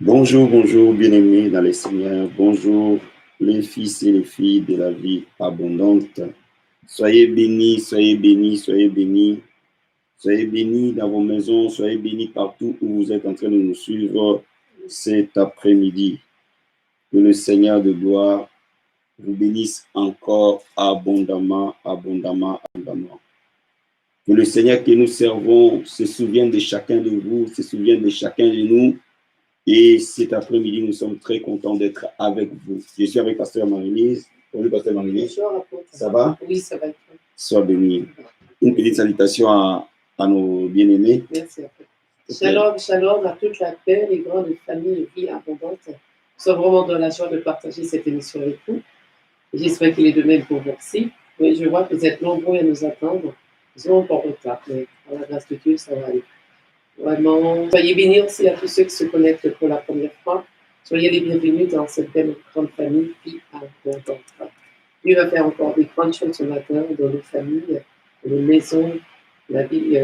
Bonjour, bonjour, bien-aimés dans les Seigneurs. Bonjour, les fils et les filles de la vie abondante. Soyez bénis, soyez bénis, soyez bénis. Soyez bénis dans vos maisons, soyez bénis partout où vous êtes en train de nous suivre cet après-midi. Que le Seigneur de gloire vous bénisse encore abondamment, abondamment, abondamment. Que le Seigneur que nous servons se souvienne de chacun de vous, se souvienne de chacun de nous. Et cet après-midi, nous sommes très contents d'être avec vous. Je suis avec Pasteur Marie-Lise. Bonjour, Pasteur Marie-Lise. Bonjour, ça va? Oui, ça va. Sois béni. Une petite salutation à nos bien-aimés. Merci. Shalom, shalom à toute la paix, les grandes familles et vie abondante. Nous sommes vraiment dans la joie de partager cette émission avec vous. J'espère qu'il est de même pour vous aussi. Oui, je vois que vous êtes nombreux à nous attendre. Nous sommes encore en retard, mais par la grâce de Dieu, ça va aller. Vraiment, soyez bénis aussi à tous ceux qui se connectent pour la première fois. Soyez les bienvenus dans cette belle grande famille vie abondante. Dieu va faire encore des grandes choses ce matin dans nos familles, dans nos maisons, la vie,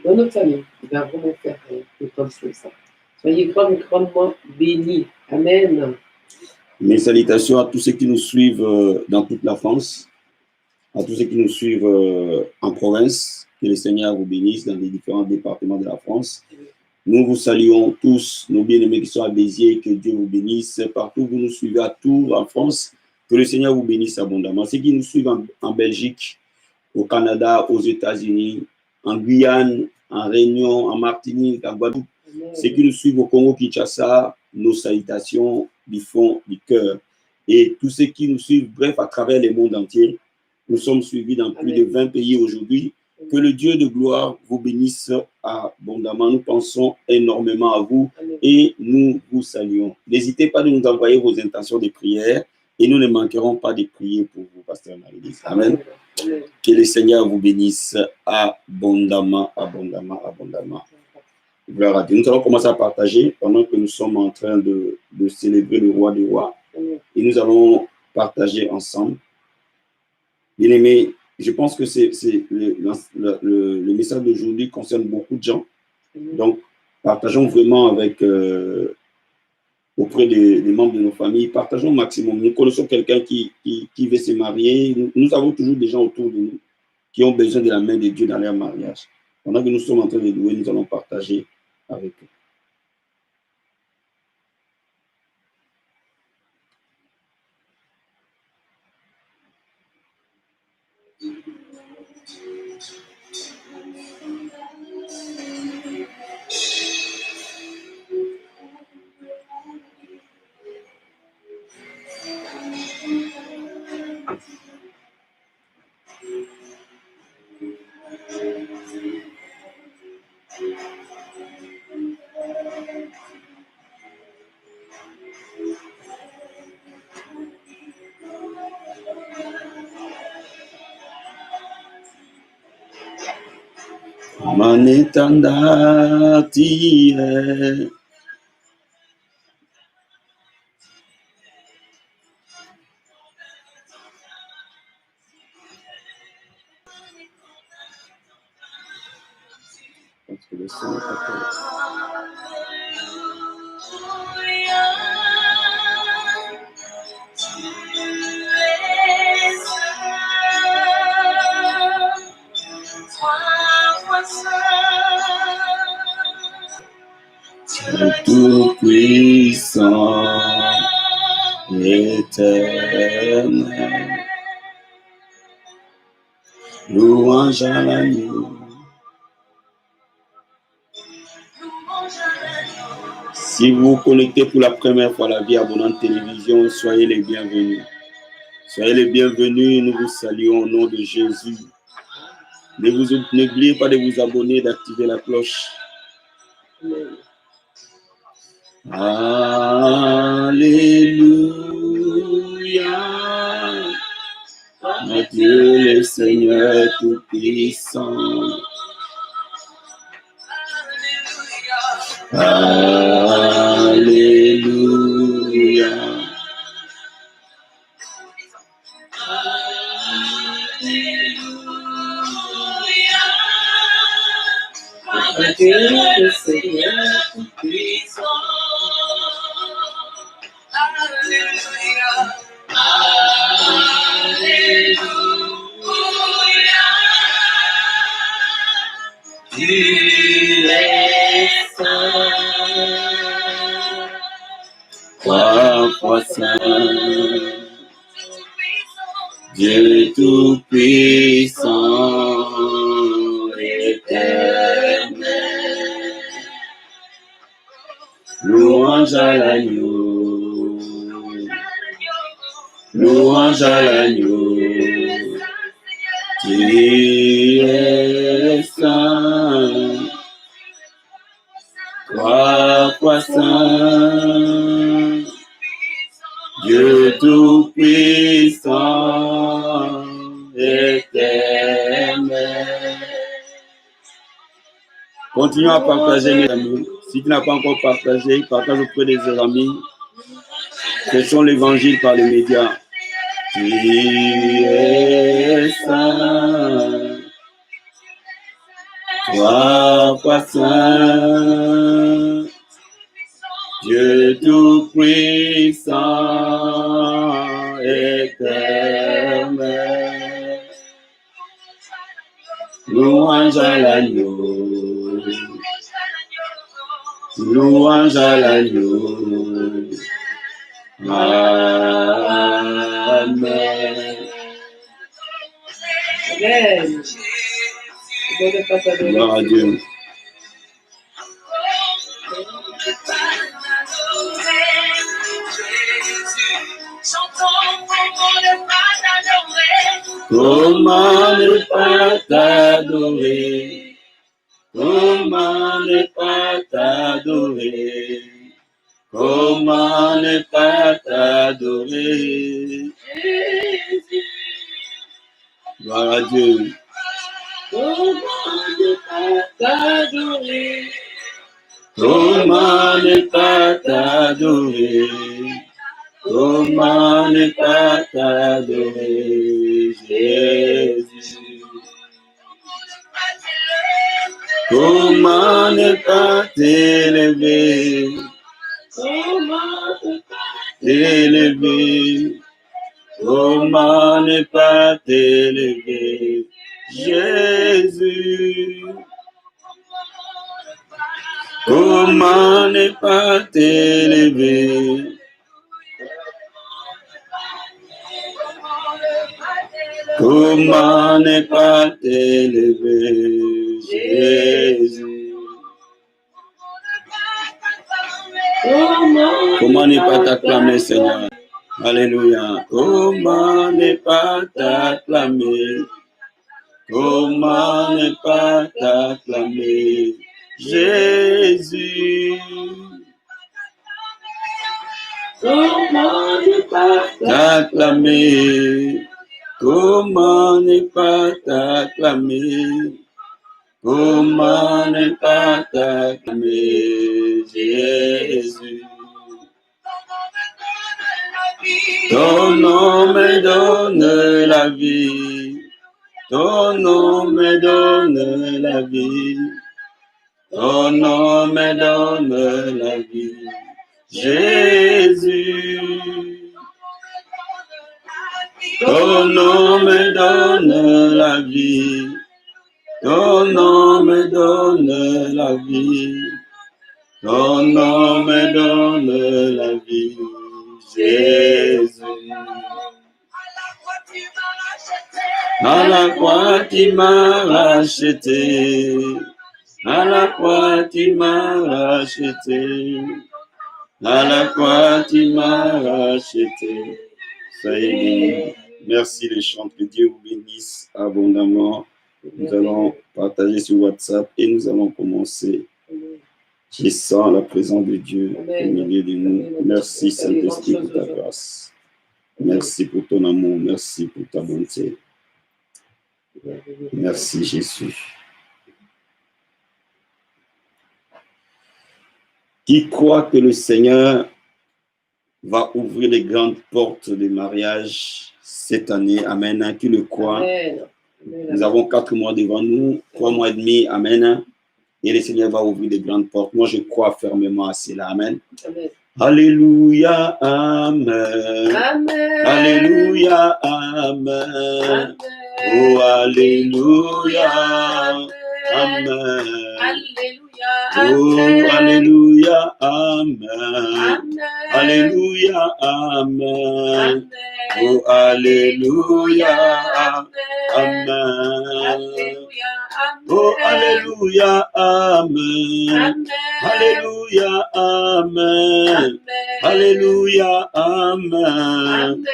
dans notre famille. Il va vraiment faire des grandes choses. Soyez grandement bénis. Amen. Mes salutations à tous ceux qui nous suivent dans toute la France, à tous ceux qui nous suivent en province. Que le Seigneur vous bénisse dans les différents départements de la France. Nous vous saluons tous, nos bien-aimés qui sont à Béziers, que Dieu vous bénisse. Partout où vous nous suivez à Tours, en France, que le Seigneur vous bénisse abondamment. Ceux qui nous suivent en Belgique, au Canada, aux États-Unis, en Guyane, en Réunion, en Martinique, en Guadeloupe, ceux qui nous suivent au Congo-Kinshasa, nos salutations du fond du cœur. Et tous ceux qui nous suivent, bref, à travers le monde entier, nous sommes suivis dans plus de 20 pays aujourd'hui. Que le Dieu de gloire vous bénisse abondamment. Nous pensons énormément à vous et nous vous saluons. N'hésitez pas de nous envoyer vos intentions de prière et nous ne manquerons pas de prier pour vous, Pasteur Marie-Lise. Amen. Que le Seigneur vous bénisse abondamment, abondamment, abondamment. Gloire à Dieu. Nous allons commencer à partager pendant que nous sommes en train de célébrer le roi des rois. Et nous allons partager ensemble. Bien-aimés, je pense que le message d'aujourd'hui concerne beaucoup de gens. Donc, partageons vraiment avec auprès des membres de nos familles, partageons au maximum. Nous connaissons quelqu'un qui veut se marier. Nous avons toujours des gens autour de nous qui ont besoin de la main de Dieu dans leur mariage. Pendant que nous sommes en train de louer, nous allons partager avec eux. Manetandati parce que le son est pas clair. Tout-puissant, éternel, louange à l'agneau. Si vous vous connectez pour la première fois à la vie abondante télévision, soyez les bienvenus. Soyez les bienvenus, nous vous saluons au nom de Jésus. N'oubliez pas de vous abonner, d'activer la cloche. Alléluia. Dieu le Seigneur Tout-Puissant. Alléluia. Dieu le Seigneur Tout-Puissant. Tu es saint, trois fois saint, Dieu tout-puissant, éternel. Louange à l'agneau, louange à l'agneau. Tu es saint, trois fois saint, Dieu tout-puissant, éternel. Continuons à partager, mes amis. Si tu n'as pas encore partagé, partage auprès des amis. Prêchons l'évangile par les médias. Tu es saint, trois fois saint, Dieu tout-puissant, éternel. Louange à l'agneau, louange à l'agneau. Amen. Amen. Gloire à Dieu. Comment ne pas t'adorer? Comment ne pas t'adorer? Comment ne pas t'adorer? Gloire à Dieu. Comment ne pas t'adorer? Comment ne pas t'adorer? Comment ne pas t'adorer, Jésus? Comment ne pas t'élever? Comment ne pas t'élever? Comment ne pas t'élever, Jésus? Comment ne pas t'élever? Comment ne pas t'élever, Jésus? Comment ne pas t'acclamer, Seigneur? Alléluia. Comment ne pas t'acclamer? Comment ne pas t'acclamer, Jésus? Comment ne pas t'acclamer? Comment ne pas t'acclamer? Comment ne pas t'acclamer, Jésus? Ton nom me donne la vie. Ton nom me donne la vie. Ton nom me donne la vie, Jésus. Ton nom me donne la vie. Ton nom me donne la vie. Ton nom me donne la vie, Jésus. À la croix, tu m'as racheté. À la croix, tu m'as racheté. À la croix, tu m'as racheté. Soyez merci les chants, que Dieu vous bénisse abondamment. Nous allons partager sur WhatsApp et nous allons commencer. Je sens la présence de Dieu au milieu de nous. Merci Saint-Esprit pour ta grâce. Merci pour ton amour. Merci pour ta bonté. Merci Jésus. Qui croit que le Seigneur va ouvrir les grandes portes de mariage cette année? Amen. Qui le croit? Amen. Nous avons 4 mois devant nous, 3 mois et demi. Amen. Et le Seigneur va ouvrir les grandes portes. Moi, je crois fermement à cela. Amen. Amen. Alléluia, Amen. Amen. Alléluia, Amen. Oh, Alléluia, Amen. Alléluia. Oh, Alléluia, Amen. Alléluia, Amen. Oh, Alléluia, Amen. Oh, Alléluia, Amen. Alléluia, Amen. Alléluia, Amen.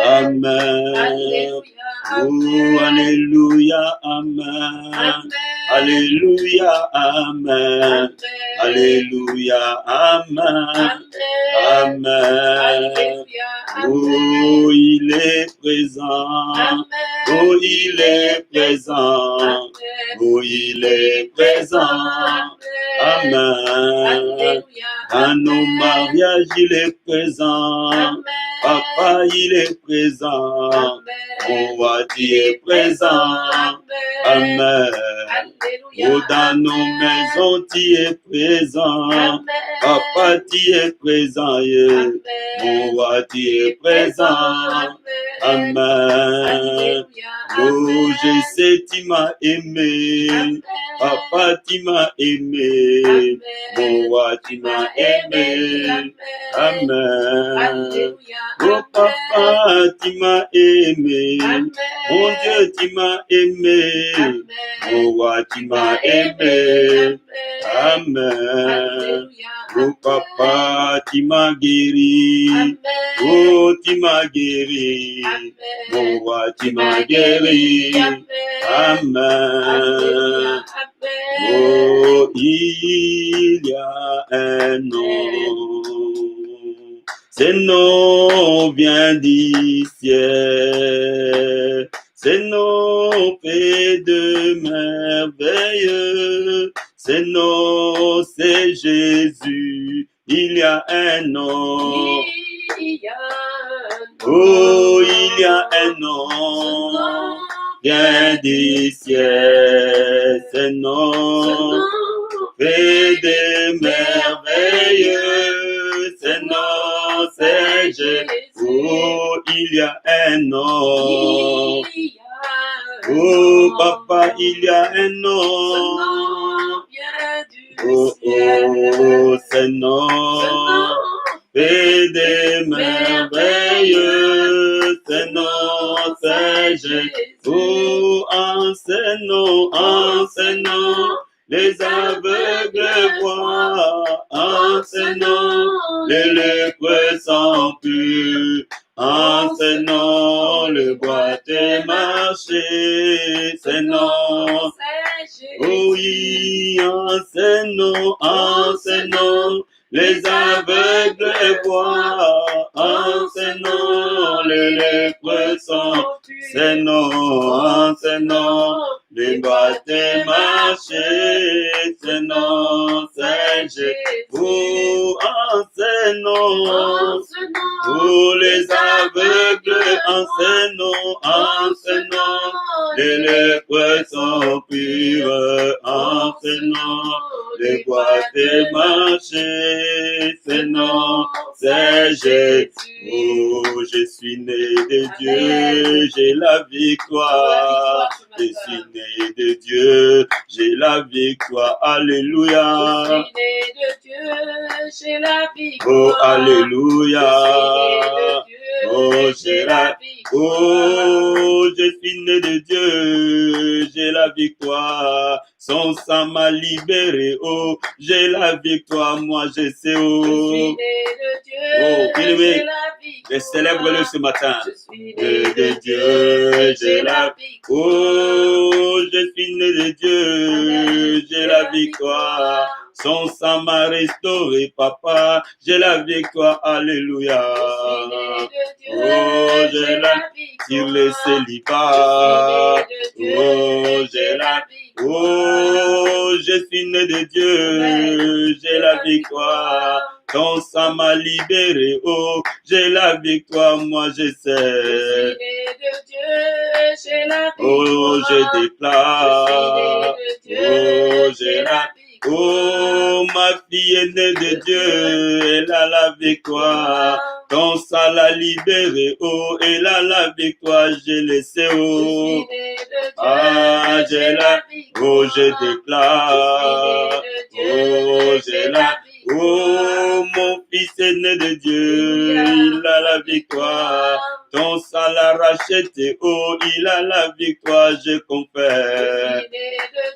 Amen. Oh, Alléluia, Amen. Alléluia, Amen. Alléluia, Amen. Amen. Oh, il est présent. Oh, il est présent. Oh, il est présent. Amen. À nos mariages, il est présent. Papa, il est présent. Mon roi, tu es présent. Amen. Oh, dans nos maisons, tu es présent. Papa, tu es présent. Yeah. Mon roi, tu es présent. Amen. Oh, je sais, tu m'as aimé. Papa, tu m'as aimé. Mon roi, tu m'as aimé. Amen. Oh, papa, tu m'as aimé. Mon Dieu, tu m'as aimé. Mon roi, tu m'as aimé. Amen. Oh, papa, tu m'as guéri. Oh, tu m'as guéri. Mon roi, tu m'as guéri. Amen. Oh, il y a un nom. Ce nom vient du ciel. Ce nom fait de merveilles. Ce nom, c'est Jésus. Il y a un nom. Oh, il y a un nom. Vient du ciel. Ce nom fait de merveilles. Ce nom, c'est Jésus. Oh, il y a un nom. Oh, papa, il y a un nom. Oh, oh, ce nom fait des merveilles. Ce nom, c'est Jésus. Oh, en ce nom, les aveugles voient. En ce nom, les lépreux sont purs. En ce nom, le boiteux marcher. Ce nom, oh oui, en ce nom, les aveugles voient. En ce nom, les lépreux sont. Ce nom, les boiteux marcher. Ce nom, c'est Jésus. Oh, en ce nom, oh, les aveugles en ce nom, les lépreux sont purs en ce nom, les boiteux marcher, ce nom, c'est Jésus. Oh, je suis né de Dieu, j'ai la victoire. Je suis né de Dieu, j'ai la victoire. Alléluia. Je suis né de Dieu, j'ai la victoire. Oh, alléluia. Oh, j'ai la victoire. Oh, je suis né de Dieu, j'ai la victoire. Son sang m'a libéré. Oh, j'ai la victoire, moi je sais. Oh, Je suis né de Dieu, oh, bien-aimé, j'ai la victoire. célèbre-le ce matin. Je suis né de Dieu, j'ai la victoire. Oh, je suis né de Dieu, j'ai la victoire. Son sang m'a restauré, papa. J'ai la victoire, alléluia. Oh, j'ai la sur le célibat. Oh, j'ai la oh, je suis né de Dieu, j'ai la victoire. Ton sang m'a libéré, oh, j'ai la victoire, moi je sais. Je suis né de Dieu, j'ai la victoire. Oh, je déclare. Je suis né de Dieu, Oh, j'ai la Oh, ma fille est née de Dieu, elle a la victoire. Ton sang l'a libéré, oh, elle a la victoire, j'ai laissé, oh. Ah, j'ai la, oh, je déclare, oh, j'ai la, oh, mon fils est né de Dieu, il a la victoire. Ton sang l'a racheté, oh, il a la victoire, je confère.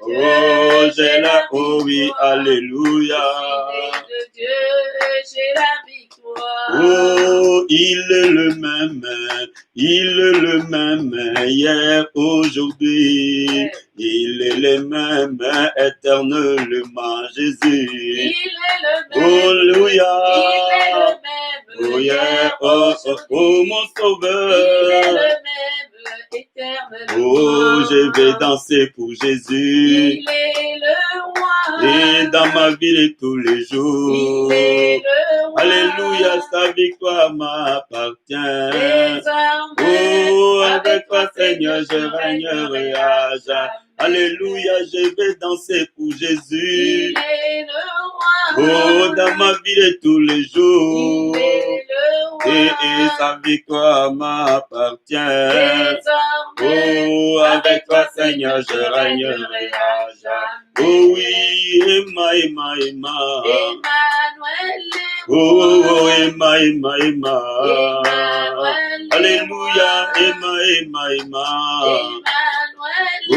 Oh, j'ai la, oh oui, alléluia. Oh, il est le même hier, aujourd'hui. Il est le même éternellement, Jésus. Il est le même. Alléluia. Il est le même. Oh, yeah. Oh, oh, oh, mon sauveur. Il est le même éternellement. Oh, je vais danser pour Jésus. Il est le roi. Et dans ma vie de tous les jours. Il est le roi. Alléluia, sa victoire m'appartient. Désormais, Oh, avec toi, Seigneur, je régnerai à jamais. Alléluia, je vais danser pour Jésus. Il est le roi. Oh, dans ma vie de tous les jours. Il est le roi. Et sa victoire m'appartient. Désormais, Oh, avec toi, Seigneur, je régnerai à jamais. Oh oui, Emma. Emmanuel est Oh, roi. Emma. Emmanuel Alléluia, est Emma. Emmanuel est Oh,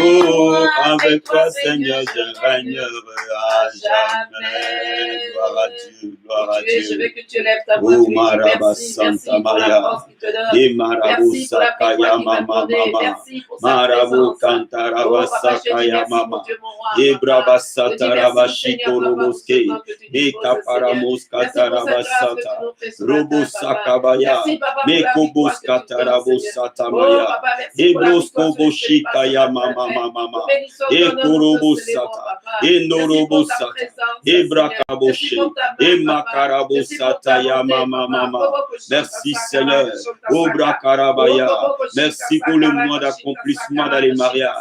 roi. avec toi, Seigneur, je régnerai à jamais. Gloire à Dieu, gloire à Je Dieu. veux que tu lèves ta voix. Oh, Tu dis Maraba merci, Santa merci pour la Maya. force qu'il te donne. Et Marabu Merci pour la Sakaya victoire qu'il m'a Mama donnée. Mama. Merci pour sa Marabu présence. Kantaraba Oh, papa, je te dis Sakaya merci, mon Mama. Dieu, mon roi, Et papa. Braba Je dis Sataraba merci, Seigneur, Shikoro papa, pour ce Moske. temps que tu Et disposes, Kaparamos Seigneur. Merci pour cette Kataraba grâce que tu Sata. nous fais ce Robo matin, papa. Sakabaya. Merci, papa, pour Me la Kobos victoire que tu donnes, Katarabo Seigneur. Oh, Satamaya. papa, merci Et pour la victoire Brosko sur les célébrants ce Boshikaya matin, Mama Père. Mama. Nous bénissons Et ton nom, nous Korobo te célébrons, Sata. papa. Et Merci Norobo pour ta Sata. présence, Et Seigneur. Brakaboshe. Merci pour ta main, Et papa. Makarabo Merci pour ta Sataya bonté, Mama papa. Mama. Merci Seigneur. Oh Brakarabaya. Merci pour le mois d'accomplissement dans les mariages.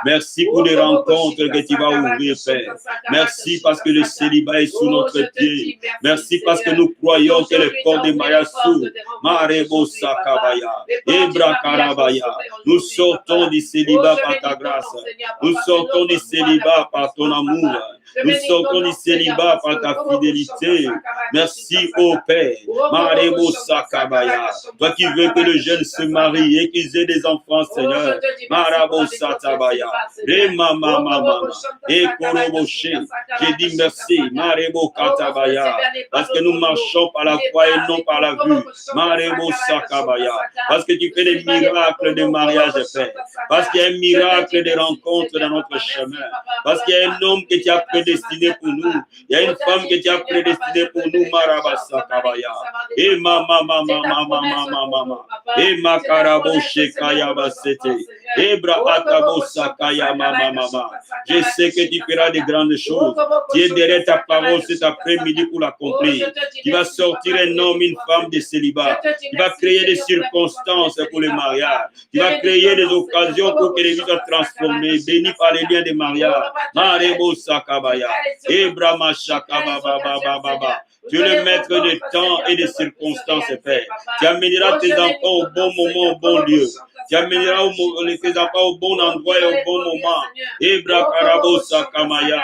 Merci pour les rencontres que tu vas ouvrir, Père. Merci parce que le célibat est sous notre pied. Merci parce que nous croyons que les portes des mariages s'ouvrent. Marebo Sakabaya. Et Brakarabaya. Nous sortons du célibat par ta grâce. Nous sortons du célibat par ton amour. Nous sortons du célibat par ta fidélité. Merci, ô Père. Marebo Sakabaya. Toi qui veux que le jeune se marie et qu'ils aient des enfants, Seigneur. Marabo Satabaya. Et Mama. Et Koroboshe. J'ai dit merci. Marebo Katabaya. Parce que nous marchons par la foi et non par la vue. Marebo Sakabaya. Parce que tu fais des miracles de mariage, Père. Parce qu'il y a un miracle de rencontre dans notre chemin. Parce qu'il y a un homme que tu as prédestiné pour nous. Il y a une femme que tu as prédestinée pour nous, Marabasa Kabaya. Et Mama. Et Makarabo Shekaya Basete. Et Brahatabo Sakaya Mama. Je sais que tu feras de grandes choses. Tu es derrière ta parole cet après-midi pour l'accomplir. Tu vas sortir un homme, une femme de célibat. Tu vas créer des circonstances pour le mariage. Tu vas créer des occasions pour que les vies soient transformées, bénies par les liens de mariage. Marebo Sakabaya. Et Brahma Shakababa. Tu es le maître de temps et des circonstances, Père. Tu amèneras tes enfants au bon moment, au bon lieu. Tu amèneras tes enfants au bon endroit et au bon moment. Et Brakarabo Sakamaya.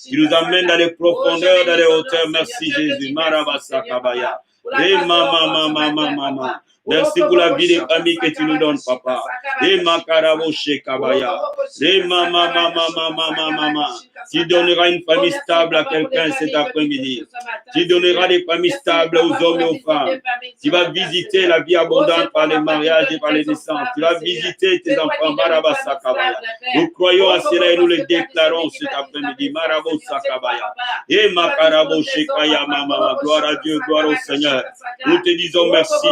Tu nous amènes dans les profondeurs, dans les hauteurs. Merci Jésus. Maraba Sakabaya. Et Mama. Merci pour la vie des familles que tu nous donnes, papa. Et Makarabo Shekabaya. Et Mama. Tu donneras une famille stable à quelqu'un cet après-midi. Tu donneras des familles stables aux hommes et aux femmes. Tu vas visiter la vie abondante par les mariages et par les naissances. Tu vas visiter tes enfants, Maraba Sakabaya. Nous croyons à cela et nous le déclarons cet après-midi. Marabo Sakabaya. Et Makarabo Shekaya Mama. Gloire à Dieu, gloire au Seigneur. Nous te disons merci.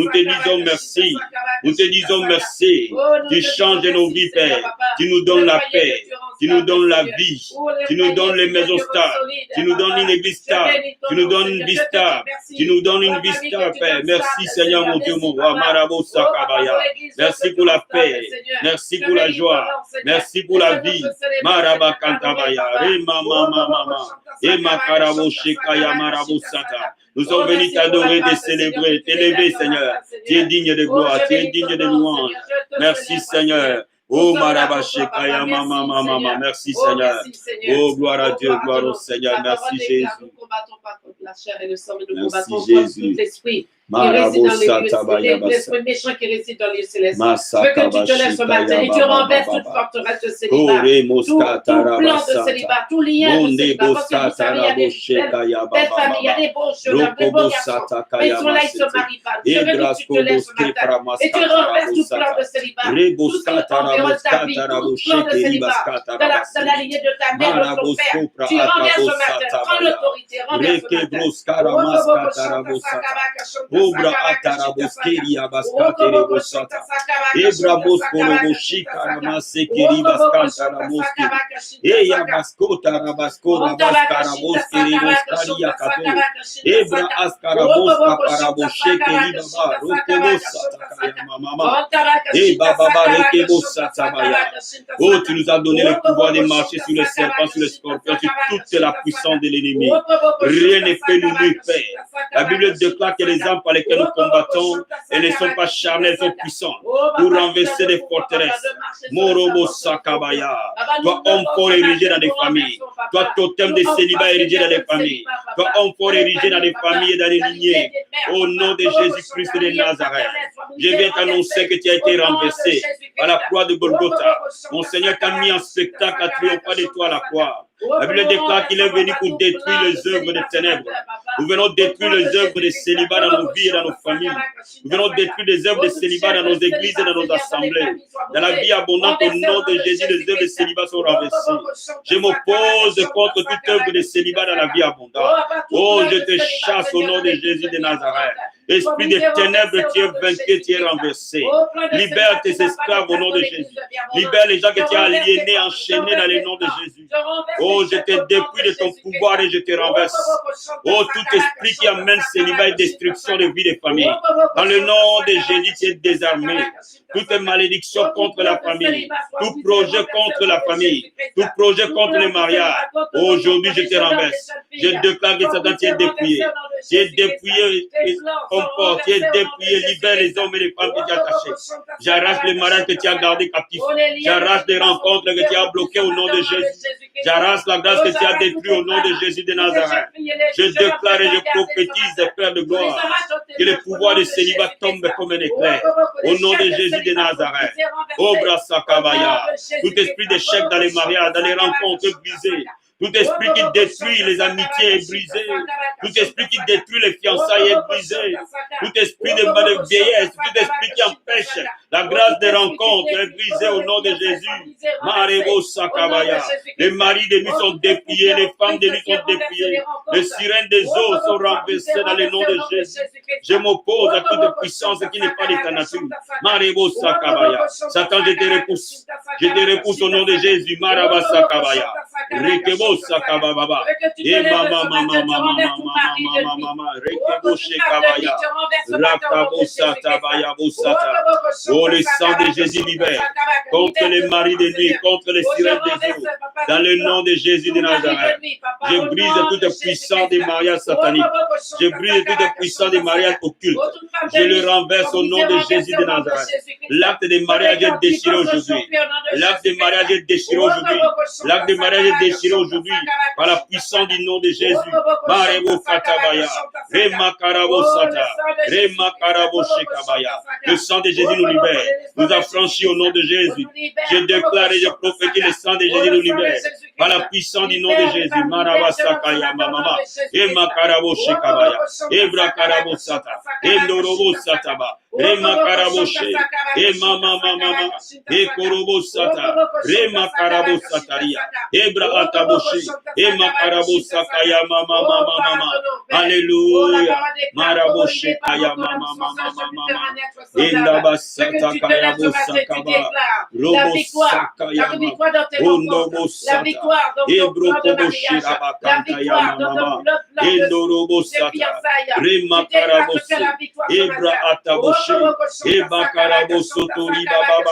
Nous te disons merci. Nous te disons merci. Tu changes nos vies, Père. Tu nous donnes la paix. Tu nous donnes la vie. Tu nous donnes les maisons stables. Tu nous donnes une église stable. Tu nous donnes une vie stable. Tu nous donnes une vie stable, Père. Merci, Seigneur, mon Dieu, mon roi. Marabo Sakabaya. Merci pour la paix. Merci pour la joie. Merci pour la vie. Maraba Kantabaya. Rema mama mama. Ema Karabo Shekaya Marabo Sata. Nous sommes venus t'adorer, te célébrer, t'élever, Seigneur. Tu es digne de gloire, tu es digne de louange. Merci, Seigneur. Oh, Marabashekaya, mama, mama, mama. Merci, Seigneur. Oh, gloire à Dieu, gloire au Seigneur. Merci, Jésus. Nous ne combattons pas contre la chair et le sang, mais nous Merci, combattons Jésus. contre tout esprit qui réside dans les lieux, l'esprit méchant qui réside dans les lieux célestes. Je veux que tu te lèves ce matin et tu renverses toute forteresse de célibat, tout plan de célibat, tout lien de célibat. Parce que vous savez, il y a des belles familles, il y a des beaux jeunes, des beaux garçons, mais ils sont là, ils ne se marient pas. Je veux que tu te lèves ce matin et tu renverses tout plan de célibat, tout ce qui environne ta vie, tout plan de célibat, dans la lignée de ta mère, de ton père. Tu renverses ce matin, prends l'autorité, renverse ce matin. Obra ataraboskeria baskatere bosata. Ebra boskoroboshi karamasekeri baskantaraboske. Eya baskota rabaskora baskaraboskeri boskaria kato. Ebra askaraboska paraboshekeri baba rokobosata kaya mama. E baba rekebosata baya. Oh, tu nous as donné le pouvoir de marcher sur les serpents, sur les scorpions, sur toute la puissance de l'ennemi. Rien ne peut nous nuire, Père. La Bible déclare que les âmes par lesquelles nous combattons, elles ne sont pas charnelles, elles sont puissantes pour renverser les forteresses. Morobo Sakabaya. Toi, homme fort érigé dans les familles. Toi, totem de célibat érigé dans les familles. Toi, homme fort érigé dans les familles et dans les lignées. Au nom de Jésus-Christ de Nazareth, je viens t'annoncer que tu as été renversé à la croix de Golgotha. Mon Seigneur t'a mis en spectacle à triompher de toi à la croix. La Bible déclare qu'il est venu pour détruire les œuvres des ténèbres. Nous venons détruire les œuvres de célibat dans nos vies et dans nos familles. Nous venons détruire les œuvres de célibat dans nos églises et dans nos assemblées. Dans la vie abondante, au nom de Jésus, les œuvres de célibat sont renversées. Je m'oppose contre toute œuvre de célibat dans la vie abondante. Oh, je te chasse au nom de Jésus de Nazareth. Esprit des ténèbres, tu es vaincu, tu es renversé. Libère tes esclaves au nom de Jésus. Libère les gens que tu as aliénés, enchaînés dans le nom de Jésus. Oh, je te dépouille de ton pouvoir et je te renverse. Oh, tout esprit qui amène célibat et destruction de vie des familles. Dans le nom de Jésus, tu es désarmé. Toute malédiction contre la famille, tout projet contre la famille, tout projet contre le mariage. Aujourd'hui, je te renverse. Je déclare que Satan, tu es dépouillé. Tu es dépouillé, homme fort, tu es dépouillé, libère les hommes et les femmes que tu as attachés. J'arrache les malades que tu as gardés captifs. J'arrache les rencontres que tu as bloquées au nom de Jésus. J'arrache la grâce que tu as détruite au nom de Jésus de Nazareth. Je déclare et je prophétise, Père de gloire, que le pouvoir de célibat tombe comme un éclair. Au nom de Jésus de Nazareth. Obra Sakabaya. Tout esprit d'échec dans les mariages, dans les rencontres brisées. Tout esprit qui détruit les amitiés est brisé. Tout esprit qui détruit les fiançailles est brisé. Tout esprit de vieillesse, tout esprit qui empêche la grâce des rencontres est brisé au nom de Jésus. Marebo Sakabaya. Les maris de nuit sont dépouillés, les femmes de nuit sont dépouillées. Les sirènes des eaux sont renversées dans le nom de Jésus. Je m'oppose à toute puissance qui n'est pas de ta nature. Marebo Sakabaya. Satan, je te repousse. Je te repousse au nom de Jésus. Maraba Sakabaya. Rekebo Sakababa. Et mama, mama, mama, mama, mama, Rekebo Shekabaya. Rakabo Satabaya Bosata. Oh, le sang de Jésus libère contre les maris de nuit, contre les sirènes des eaux. Dans le nom de Jésus de Nazareth, je brise toute puissance des mariages sataniques. Je brise toute puissance des mariages occultes. Je le renverse au nom de Jésus de Nazareth. L'acte de mariage est déchiré aujourd'hui. L'acte de mariage est déchiré aujourd'hui. L'acte de mariage est déchiré aujourd'hui par la puissance du nom de Jésus. Marebo Katabaya, Remakarabo Sata, Remakarabo Shekabaya. Le sang de Jésus nous libère. Nous affranchit au nom de Jésus. Je déclare et je prophétise, le sang de Jésus nous libère. Par la puissance du nom de Jésus. Maraba Sakaya Mama. Et Makarabo Shekabaya. Ebra Karabo Sata. Endorobo Sataba. Remakaraboshe, Mama, Ekorobosata, Remakarabosataria, Ebra Ataboshe, Makarabosakaya, Mama. Alléluia. Maraboshe Kaya Mama. Indabasata Kaya Bosakaba. Robosaka Yama. Undobosata. Ebrokoboshi Rabakanta Yama. Indorobosata. Remakarabose. Ebra Ataboshe. Ebakarabosotori Baba.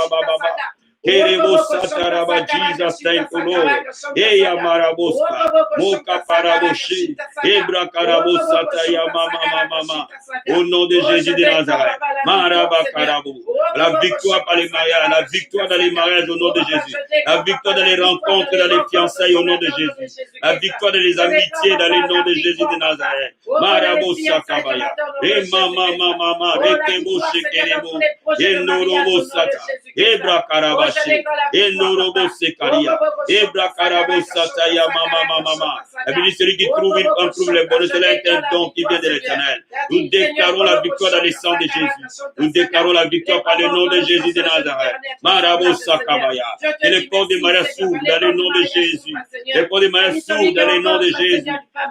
Kerebosataraba, Jesus, thank you, Lord. Eya maraboska, moka paraboshe, ebra karabosata ya mama. Au nom de Jésus de Nazareth, maraba karabo. La victoire par les mariages, la victoire dans les mariages au nom de Jésus. La victoire dans les rencontres, dans les fiançailles au nom de Jésus. La victoire dans les amitiés dans le nom de Jésus de Nazareth. Marabosa kabaya. E mama, rekebo shekerebo. Enorobo sata. Ebra karaba. Enorobo sekaria, Ebra karabo sataya mama. La Bible dit celui qui trouve le bonheur, c'est un don qui vient de l'Éternel. Nous déclarons la victoire dans le sang de Jésus. Nous déclarons la victoire par le nom de Jésus de Nazareth. Marabo sakabaya. Et les portes des mariages s'ouvrent dans le nom de Jésus. Les portes des mariages s'ouvrent dans le nom de Jésus.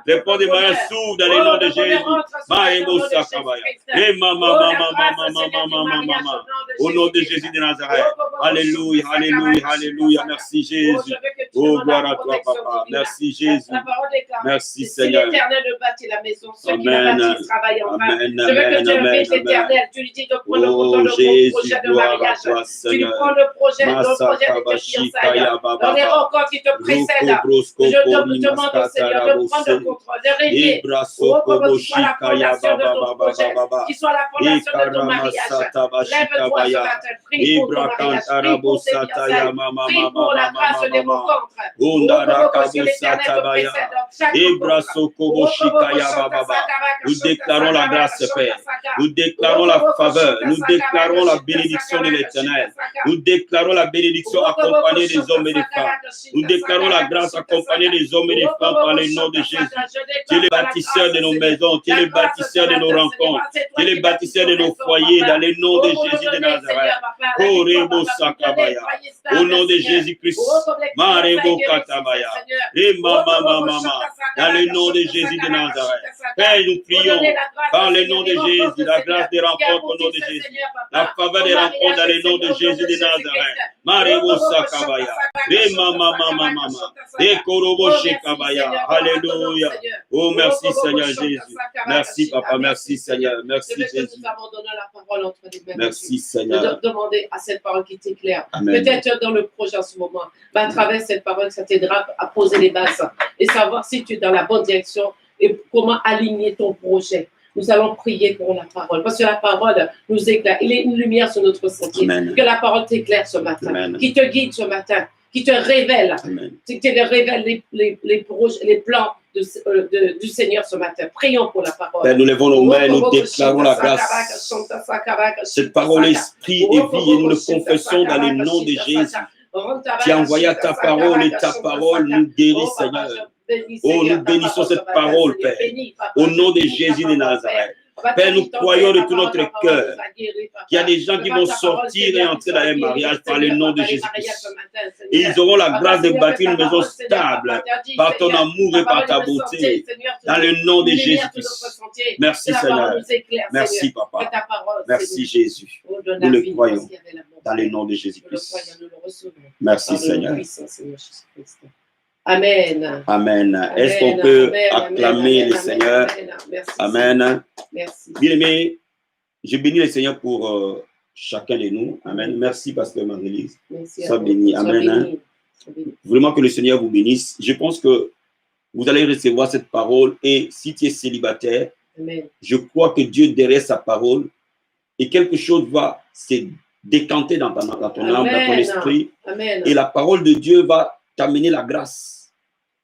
Les portes des mariages s'ouvrent dans le nom de Jésus. Marabo sakabaya. Et mama. Au nom de Jésus de Nazareth. Alléluia. Merci Jésus. Oh, gloire à toi, papa. Merci Jésus. Merci Seigneur. Si l'Éternel bâtit la maison, ceux qui la bâtissent travaillent en vain. Je veux que tu invites l'Éternel. Tu lui dis de prendre le projet de mariage. Tu lui prends le projet de tes fiançailles. Dans les rencontres qui te précèdent. Je te demande au Seigneur de prendre le contrôle, de régler. Oh, qu'il soit la fondation de ton projet, qu'il soit la fondation de ton mariage. Lève-toi ce matin, prie pour ton mariage, prie pour tes fiançailles, prie pour la grâce des rencontres. Oh, que l'Éternel te précède. Nous déclarons la grâce, Père. Nous déclarons la faveur. Nous déclarons la bénédiction de l'Éternel. Nous déclarons la bénédiction accompagnée des hommes et des femmes. Nous déclarons la grâce accompagnée des hommes et des femmes par le nom de Jésus. Tu es le bâtisseur de nos maisons. Tu es le bâtisseur de nos rencontres. Tu es le bâtisseur de nos foyers dans le nom de Jésus de Nazareth. Au nom de Jésus-Christ. Marebo Katabaya. Et mama. Dans le nom de Jésus de Nazareth. Père, nous prions par le nom de Jésus, la grâce des rencontres au nom de Jésus. La faveur des rencontres dans le nom de Jésus de Nazareth. Marebo Sakabaya. Et mama. Et Korobo Shekabaya. Alléluia. Oh, merci Seigneur Jésus. Merci Papa, merci Seigneur. Merci Jésus. Merci Seigneur. De demander à cette parole qui t'éclaire. Peut-être dans le projet en ce moment, à travers cette parole, ça t'aidera à poser les bases et savoir si tu es dans la bonne direction et comment aligner ton projet. Nous allons prier pour la parole, parce que la parole nous éclaire. Il est une lumière sur notre sentier. Amen. Que la parole t'éclaire ce matin, Amen. qui te guide ce matin, qui te révèle, qui te révèle les projets, les plans du Seigneur ce matin. Prions pour la parole. Père, nous lèvons nos mains, nous déclarons la grâce. Cette parole, esprit et vie, et nous le confessons dans le nom de Jésus. Tu as envoyé ta parole et ta parole nous guérit, Seigneur. Oh, nous bénissons cette parole, Père, au nom de Jésus de Nazareth. Père, nous croyons de tout notre cœur qu'il y a des gens qui vont sortir et entrer dans un mariage par le nom de Jésus-Christ. Et ils auront la grâce de bâtir une maison stable par ton amour et par ta beauté. Dans le nom de Jésus-Christ. Merci Seigneur. Merci Papa. Merci Jésus. Nous le croyons dans le nom de Jésus-Christ. Merci Seigneur. Amen. Amen. Est-ce qu'on peut acclamer le Seigneur? Amen. Merci. Bien-aimés, je bénis le Seigneur pour chacun de nous. Amen. Merci, Pasteur Marie-Lise. Sois béni. Amen. Vraiment que le Seigneur vous bénisse. Je pense que vous allez recevoir cette parole et si tu es célibataire, Amen. Je crois que Dieu derrière sa parole et quelque chose va se décanter dans ton âme, dans ton esprit. Amen. Et la parole de Dieu va t'amener la grâce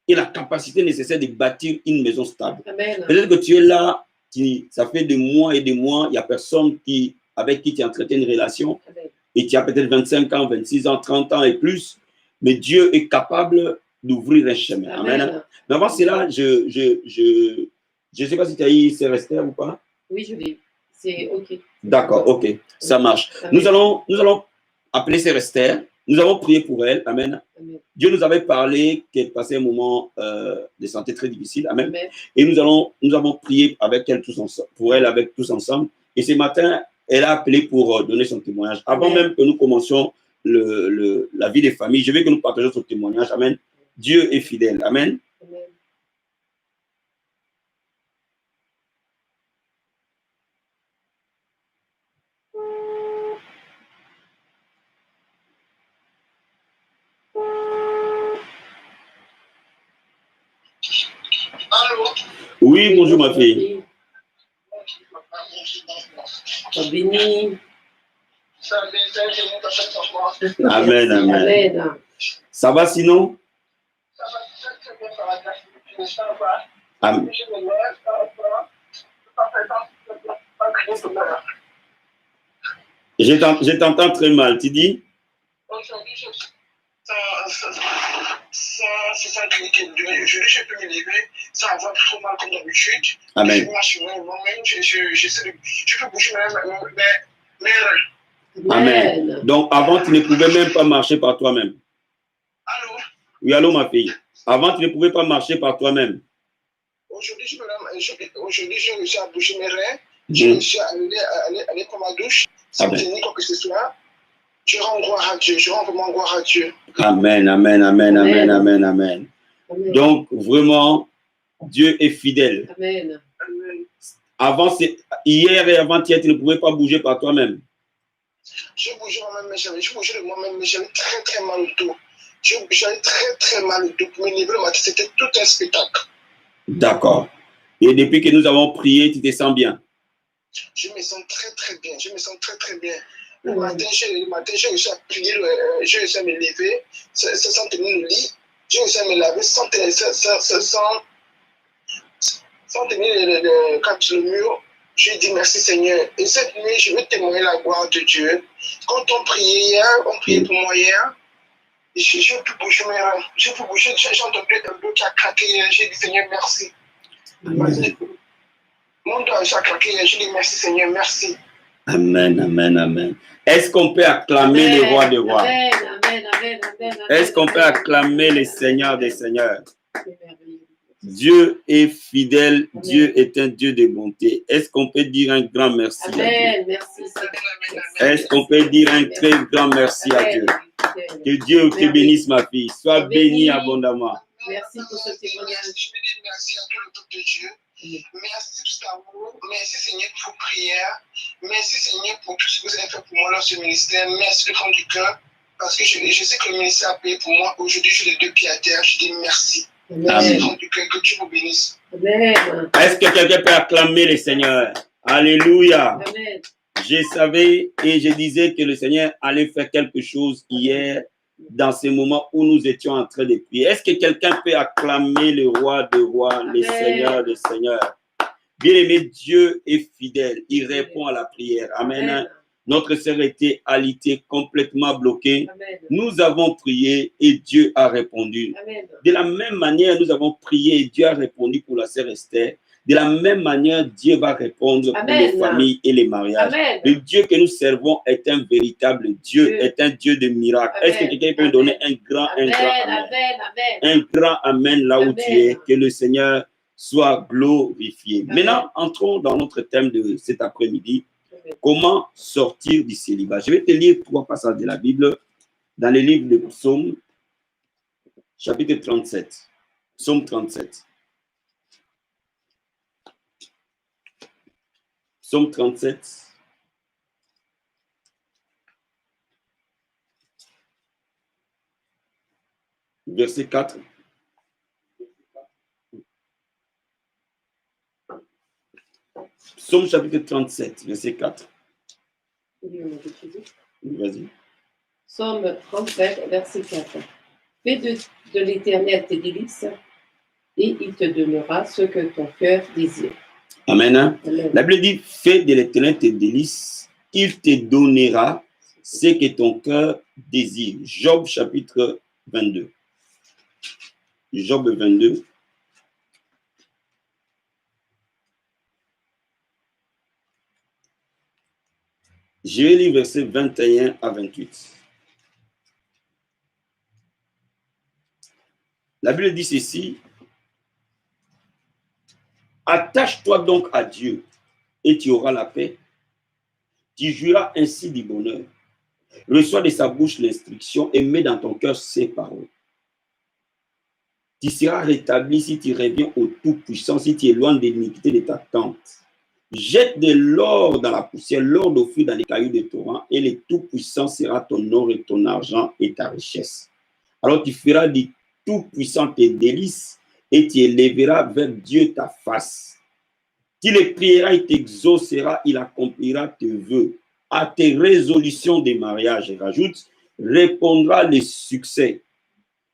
et la capacité nécessaire de bâtir une maison stable. Peut-être que tu es là, ça fait des mois et des mois, il n'y a personne avec qui tu as entretenir une relation. Amen. Et tu as peut-être 25 ans, 26 ans, 30 ans et plus, mais Dieu est capable d'ouvrir un chemin. Amen. Amen. Mais avant cela, je ne sais pas si tu as eu ces Esther ou pas. Oui, je l'ai. C'est OK. D'accord, OK, ça marche. Amen. Nous allons appeler Sœur Esther. Nous avons prié pour elle. Amen. Amen. Dieu nous avait parlé qu'elle passait un moment de santé très difficile. Amen. Amen. Et nous avons prié avec elle tous ensemble, pour elle avec tous ensemble. Et ce matin, elle a appelé pour donner son témoignage. Avant Amen. même que nous commencions la vie des familles, je veux que nous partagions son témoignage. Amen. Dieu est fidèle. Amen. Amen. Allô? Oui, bonjour ma fille. Sois béni. Amen, amen. Amen. Ça va sinon? Amen. Je t'entends très mal. Tu dis? Aujourd'hui, je peux me lever sans avoir trop mal comme d'habitude. Amen. Je marche moi-même, je peux bouger mes reins. Amen. Donc, avant, tu ne pouvais même pas marcher par toi-même. Allô? Oui, allô, ma fille. Avant, tu ne pouvais pas marcher par toi-même. Aujourd'hui, j'ai réussi à bouger mes reins. J'ai réussi à aller prendre ma douche sans tenir quoi que ce soit. Je rends gloire à Dieu. Je rends vraiment gloire à Dieu. Amen, amen, amen, amen, amen, amen. Donc, vraiment, Dieu est fidèle. Amen. Amen. Hier et avant-hier, tu ne pouvais pas bouger par toi-même. Je bougeais moi-même, mais je bougeais de moi-même, mais j'avais très, très mal au dos. J'avais très, très mal au dos. Pour me lever le matin, c'était tout un spectacle. D'accord. Et depuis que nous avons prié, tu te sens bien? Je me sens très, très bien. Je me sens très, très bien. Le matin, j'ai réussi à prier, j'ai réussi à me lever sans tenir le lit. J'ai réussi à me laver sans tenir le mur. Je dis merci Seigneur. Et cette nuit, je veux témoigner la gloire de Dieu. Quand on priait hier, on priait pour moi hier. J'ai pu bouger mes reins. J'ai pu bouger, j'ai entendu un peu qui a craqué hier. J'ai dit Seigneur, merci. Amen. Mon doigt a craqué hier. J'ai dit merci Seigneur, merci. Amen, amen, amen. Est-ce qu'on peut acclamer le roi des rois? Amen, amen, amen, amen. Est-ce qu'on peut acclamer le Seigneur des seigneurs? Dieu est fidèle, Amen. Dieu est un Dieu de bonté. Est-ce qu'on peut dire un grand merci à Dieu? Amen, merci Seigneur. Est-ce qu'on peut dire un très grand merci à Dieu? Que Dieu te bénisse, ma fille. Sois bénie abondamment. Merci pour ce témoignage. Je veux dire merci à tout le peuple de Dieu. Merci pour cet amour. Merci Seigneur pour vos prières. Merci Seigneur pour tout ce que vous avez fait pour moi dans ce ministère. Merci du fond du cœur. Parce que je sais que le ministère a payé pour moi. Aujourd'hui, j'ai les deux pieds à terre. Je dis merci. Merci du fond du cœur. Que Dieu vous bénisse. Amen. Est-ce que quelqu'un peut acclamer le Seigneur? Alléluia. Amen. Je savais et je disais que le Seigneur allait faire quelque chose hier dans ce moment où nous étions en train de prier. Est-ce que quelqu'un peut acclamer le roi des rois, le Seigneur des seigneurs? Bien-aimé, Dieu est fidèle. Il répond à la prière. Amen. Amen. Notre sœur était alitée, complètement bloquée. Amen. Nous avons prié et Dieu a répondu. Amen. De la même manière, nous avons prié et Dieu a répondu pour la sœur Esther. De la même manière, Dieu va répondre pour les familles et les mariages. Amen. Le Dieu que nous servons est un véritable Dieu, est un Dieu de miracles. Est-ce que quelqu'un peut me donner un grand amen? Un grand amen là où tu es, que le Seigneur soit glorifié. Amen. Maintenant, entrons dans notre thème de cet après-midi. Comment sortir du célibat? Je vais te lire 3 passages de la Bible dans le livre de Psaume, chapitre 37. Psaume 37. Psaume 37. Verset 4. Psaume chapitre 37, verset 4. Vas-y. Psaume 37, verset 4. Fais de l'Éternel tes délices, et il te donnera ce que ton cœur désire. Amen. Amen. La Bible dit, fais de l'Éternel tes délices, il te donnera ce que ton cœur désire. Job chapitre 22. Job 22. Je vais lire versets 21 à 28. La Bible dit ceci. Attache-toi donc à Dieu et tu auras la paix. Tu jouiras ainsi du bonheur. Reçois de sa bouche l'instruction et mets dans ton cœur ses paroles. Tu seras rétabli si tu reviens au Tout-Puissant, si tu éloignes de l'iniquité de ta tente. Jette de l'or dans la poussière, l'or d'Ophir dans les cailloux de torrent, et le Tout-Puissant sera ton or et ton argent et ta richesse. Alors tu feras du Tout-Puissant tes délices et tu élèveras vers Dieu ta face. Tu le prieras, il t'exaucera, il accomplira tes vœux. À tes résolutions de mariage, et rajoute, répondra le succès.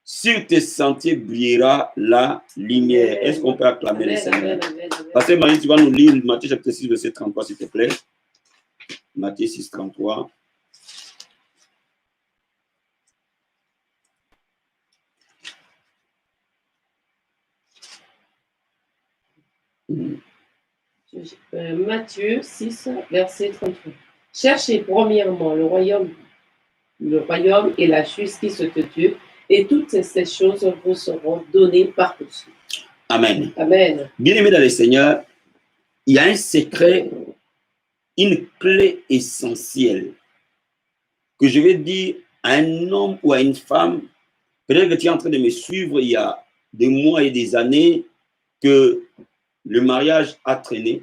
Sur tes sentiers brillera la lumière. Est-ce qu'on peut acclamer le Seigneur? Pasteur Marie, tu vas nous lire Matthieu chapitre 6, verset 33, s'il te plaît. Matthieu 6, 33. Matthieu 6, verset 33. Cherchez premièrement le royaume et la justice de Dieu, et toutes ces choses vous seront données par-dessus. Amen. Amen. Bien-aimés dans le Seigneur, il y a un secret, une clé essentielle que je vais dire à un homme ou à une femme. Peut-être que tu es en train de me suivre il y a des mois et des années que le mariage a traîné.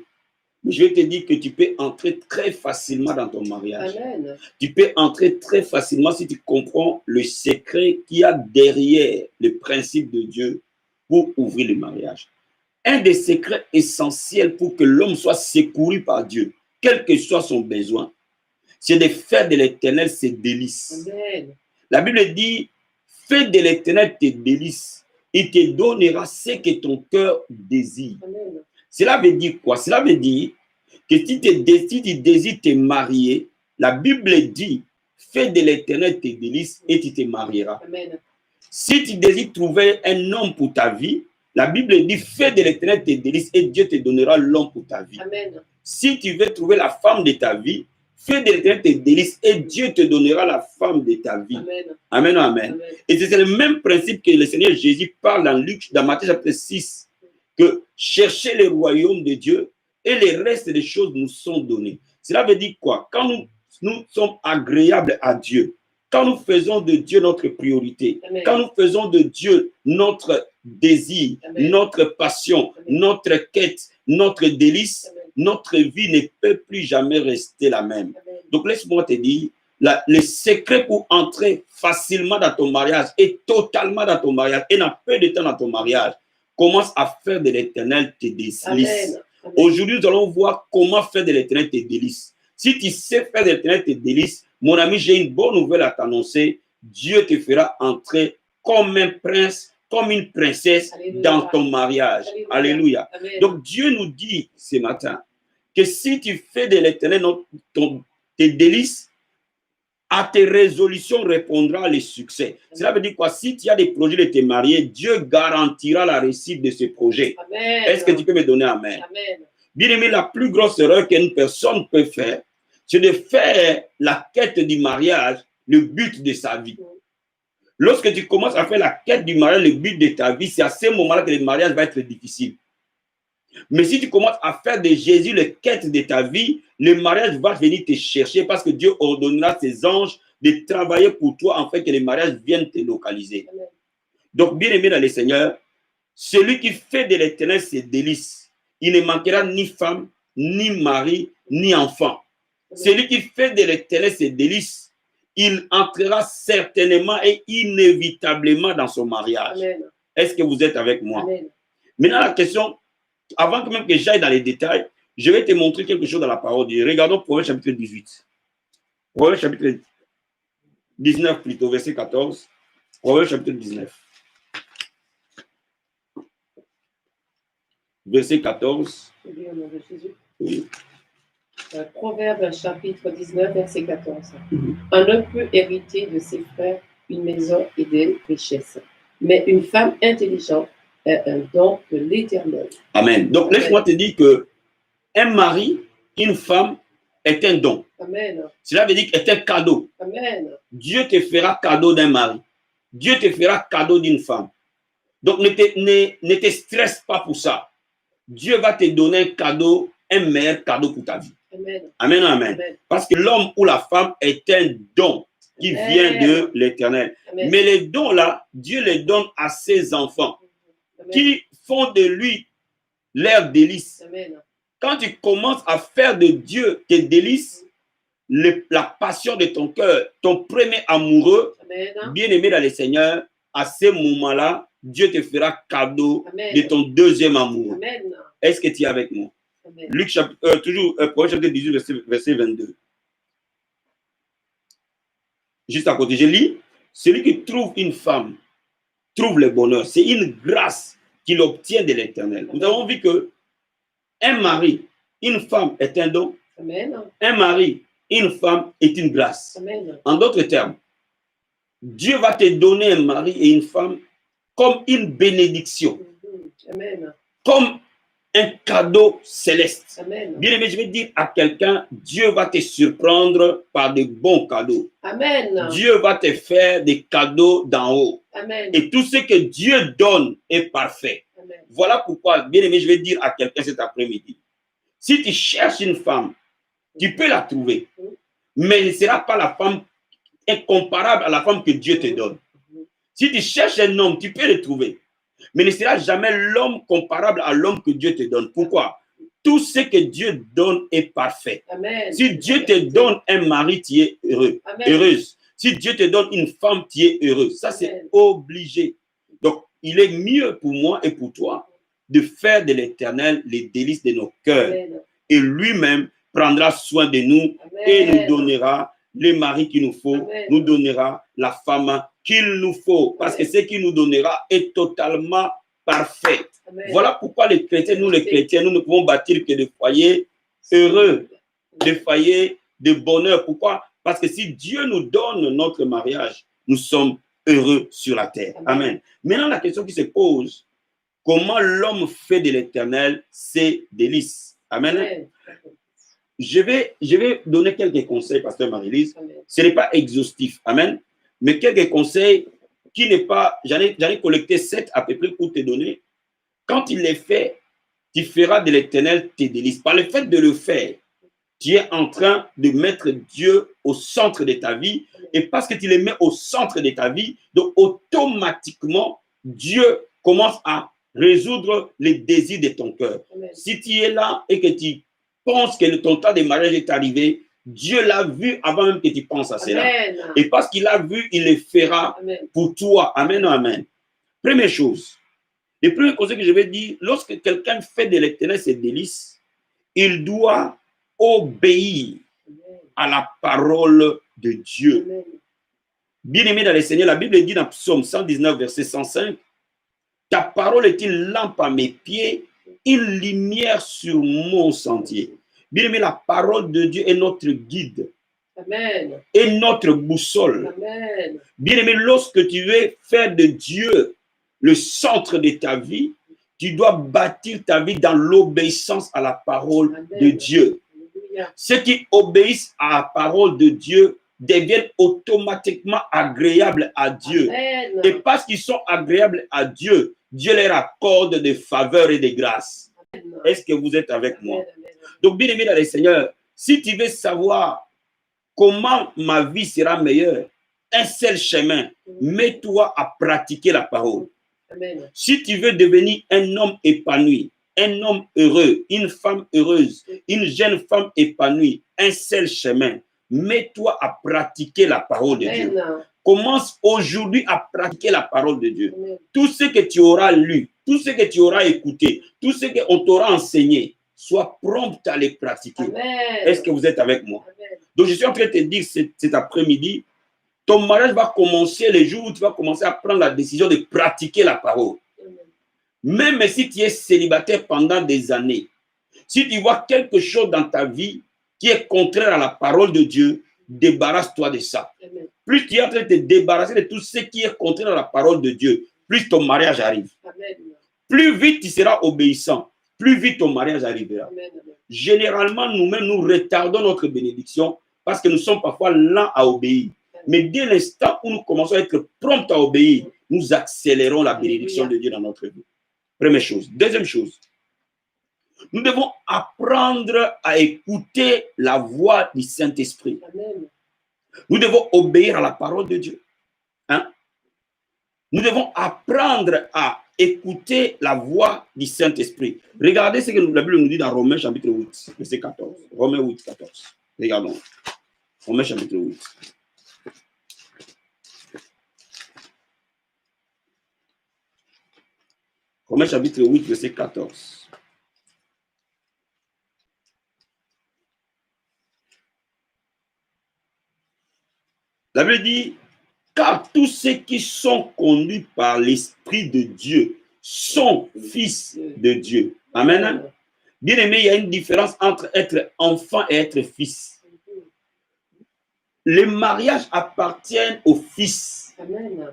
Mais je vais te dire que tu peux entrer très facilement dans ton mariage. Amen. Tu peux entrer très facilement si tu comprends le secret qu'il y a derrière le principe de Dieu pour ouvrir le mariage. Un des secrets essentiels pour que l'homme soit secouru par Dieu, quel que soit son besoin, c'est de faire de l'Éternel ses délices. Amen. La Bible dit, fais de l'Éternel tes délices, il te donnera ce que ton cœur désire. Amen. Cela veut dire quoi? Cela veut dire que si tu désires te marier, la Bible dit, fais de l'Éternel tes délices et tu te marieras. Amen. Si tu désires trouver un homme pour ta vie, la Bible dit, fais de l'Éternel tes délices et Dieu te donnera l'homme pour ta vie. Amen. Si tu veux trouver la femme de ta vie, fais de l'Éternel tes délices et Dieu te donnera la femme de ta vie. Amen. Amen, amen. Amen. Et c'est le même principe que le Seigneur Jésus parle dans Matthieu chapitre 6, que cherchez le royaume de Dieu et les restes des choses nous sont donnés. Cela veut dire quoi? Quand nous sommes agréables à Dieu, quand nous faisons de Dieu notre priorité, Amen. quand nous faisons de Dieu notre désir, Amen. notre passion, Amen. notre quête, notre délice, Amen. notre vie ne peut plus jamais rester la même. Amen. Donc laisse-moi te dire, le secret pour entrer facilement dans ton mariage et totalement dans ton mariage et dans peu de temps dans ton mariage, commence à faire de l'Éternel tes délices. Amen. Amen. Aujourd'hui, nous allons voir comment faire de l'Éternel tes délices. Si tu sais faire de l'Éternel tes délices, mon ami, j'ai une bonne nouvelle à t'annoncer. Dieu te fera entrer comme un prince, comme une princesse. Alléluia. Dans ton mariage. Alléluia. Alléluia. Donc Dieu nous dit ce matin que si tu fais de l'Éternel tes délices, à tes résolutions répondra le succès. Amen. Cela veut dire quoi? Si tu as des projets de te marier, Dieu garantira la réussite de ce projet. Est-ce que tu peux me donner amen? Amen. Bien aimé, la plus grosse erreur qu'une personne peut faire, c'est de faire la quête du mariage le but de sa vie. Lorsque tu commences à faire la quête du mariage le but de ta vie, c'est à ce moment-là que le mariage va être difficile. Mais si tu commences à faire de Jésus le quête de ta vie, le mariage va venir te chercher parce que Dieu ordonnera ses anges de travailler pour toi afin que le mariage vienne te localiser. Amen. Donc, bien aimé dans le Seigneur, celui qui fait de l'Éternel ses délices, il ne manquera ni femme, ni mari, ni enfant. Amen. Celui qui fait de l'Éternel ses délices, il entrera certainement et inévitablement dans son mariage. Est-ce que vous êtes avec moi? Amen. Maintenant, la question, avant même que j'aille dans les détails, je vais te montrer quelque chose dans la parole de Dieu. Regardons Proverbe chapitre 18. Proverbe chapitre 19 plutôt, verset 14. Proverbe chapitre 19. Verset 14. Oui. Proverbe chapitre 19, verset 14. Un homme peut hériter de ses frères une maison et des richesses, mais une femme intelligente est un don de l'Éternel. Amen. Donc, laisse-moi te dire que un mari, une femme est un don. Amen. Cela veut dire est un cadeau. Amen. Dieu te fera cadeau d'un mari. Dieu te fera cadeau d'une femme. Donc ne te stresse pas pour ça. Dieu va te donner un cadeau, un meilleur cadeau pour ta vie. Amen. Amen, amen. Amen. Parce que l'homme ou la femme est un don qui Amen. vient de l'Éternel. Amen. Mais les dons là, Dieu les donne à ses enfants Amen. qui font de lui leur délice. Amen. Quand tu commences à faire de Dieu tes délices, la passion de ton cœur, ton premier amoureux, Amen. bien-aimé dans le Seigneur, à ce moment-là, Dieu te fera cadeau Amen. de ton deuxième amour. Amen. Est-ce que tu es avec moi? Amen. Luc, toujours, chapitre 18, verset 22. Juste à côté, je lis, celui qui trouve une femme trouve le bonheur. C'est une grâce qu'il obtient de l'Éternel. Nous avons vu que un mari, une femme est un don. Amen. Un mari, une femme est une grâce. Amen. En d'autres termes, Dieu va te donner un mari et une femme comme une bénédiction, Amen. comme un cadeau céleste. Amen. Bien aimé, je vais dire à quelqu'un, Dieu va te surprendre par de bons cadeaux. Amen. Dieu va te faire des cadeaux d'en haut. Amen. Et tout ce que Dieu donne est parfait. Amen. Voilà pourquoi, bien aimé, je vais dire à quelqu'un cet après-midi, si tu cherches une femme, tu peux la trouver, mais elle ne sera pas la femme incomparable à la femme que Dieu te donne. Si tu cherches un homme, tu peux le trouver, mais ne sera jamais l'homme comparable à l'homme que Dieu te donne. Pourquoi? Tout ce que Dieu donne est parfait. Amen. Si Dieu te donne un mari, tu es heureux, Amen. heureuse. Si Dieu te donne une femme, tu es heureux. Ça, c'est Amen. obligé. Donc, il est mieux pour moi et pour toi de faire de l'Éternel les délices de nos cœurs. Amen. Et lui-même prendra soin de nous et nous donnera les maris qu'il nous faut, Amen. nous donnera la femme qu'il nous faut. Parce que Amen. ce qu'il nous donnera est totalement parfait. Amen. Voilà pourquoi les chrétiens, nous les chrétiens, nous ne pouvons bâtir que des foyers heureux, des foyers de bonheur. Pourquoi? Parce que si Dieu nous donne notre mariage, nous sommes heureux sur la terre. Amen. Amen. Maintenant, la question qui se pose, comment l'homme fait de l'Éternel ses délices? Amen. Amen. Je vais donner quelques conseils, pasteur Marie-Lise. Amen. Ce n'est pas exhaustif. Amen. Mais quelques conseils qui n'est pas, j'en ai collecté 7 à peu près pour te donner. Quand il les fait, tu feras de l'Éternel tes délices. Par le fait de le faire, tu es en train de mettre Dieu au centre de ta vie. Et parce que tu le mets au centre de ta vie, donc automatiquement, Dieu commence à résoudre les désirs de ton cœur. Amen. Si tu es là et que tu penses que ton temps de mariage est arrivé, Dieu l'a vu avant même que tu penses à cela. Amen. Et parce qu'il a vu, il le fera Amen. pour toi. Amen, amen. Première chose, le premier conseil que je vais dire, lorsque quelqu'un fait de l'Éternel ses délices, il doit obéir à la parole de Dieu. Amen. Bien-aimé dans le Seigneur, la Bible dit dans Psaume 119, verset 105, « Ta parole est une lampe à mes pieds, une lumière sur mon sentier. » Bien-aimé, la parole de Dieu est notre guide Amen. et notre boussole. Amen. Bien-aimé, lorsque tu veux faire de Dieu le centre de ta vie, tu dois bâtir ta vie dans l'obéissance à la parole Amen. de Dieu. Alléluia. Ceux qui obéissent à la parole de Dieu deviennent automatiquement agréables à Dieu. Amen. Et parce qu'ils sont agréables à Dieu, Dieu leur accorde des faveurs et des grâces. Amen. Est-ce que vous êtes avec moi? Amen. Donc, bien aimé dans le Seigneur, si tu veux savoir comment ma vie sera meilleure, un seul chemin, mets-toi à pratiquer la parole. Amen. Si tu veux devenir un homme épanoui, un homme heureux, une femme heureuse, une jeune femme épanouie, un seul chemin, mets-toi à pratiquer la parole de Dieu. Amen. Commence aujourd'hui à pratiquer la parole de Dieu. Amen. Tout ce que tu auras lu, tout ce que tu auras écouté, tout ce qu'on t'aura enseigné, sois prompt à les pratiquer. Amen. Est-ce que vous êtes avec moi? Amen. Donc, je suis en train de te dire cet après-midi, ton mariage va commencer le jour où tu vas commencer à prendre la décision de pratiquer la parole. Amen. Même si tu es célibataire pendant des années, si tu vois quelque chose dans ta vie qui est contraire à la parole de Dieu, débarrasse-toi de ça. Amen. Plus tu es en train de te débarrasser de tout ce qui est contraire à la parole de Dieu, plus ton mariage arrive. Amen. Plus vite tu seras obéissant, plus vite ton mariage arrivera. Amen. Amen. généralement, nous-mêmes, nous retardons notre bénédiction parce que nous sommes parfois lents à obéir. Mais dès l'instant où nous commençons à être prompts à obéir, nous accélérons la bénédiction de Dieu dans notre vie. Première chose. Deuxième chose, nous devons apprendre à écouter la voix du Saint-Esprit. Nous devons obéir à la parole de Dieu. Hein? Nous devons apprendre à écouter la voix du Saint-Esprit. Regardez ce que la Bible nous dit dans Romains chapitre 8, verset 14. Romains 8, 14. Regardons. Romains chapitre 8. Romains chapitre 8, verset 14. La Bible dit, car tous ceux qui sont conduits par l'Esprit de Dieu sont fils de Dieu. Amen. Bien aimé, il y a une différence entre être enfant et être fils. Les mariages appartiennent aux fils, Amen.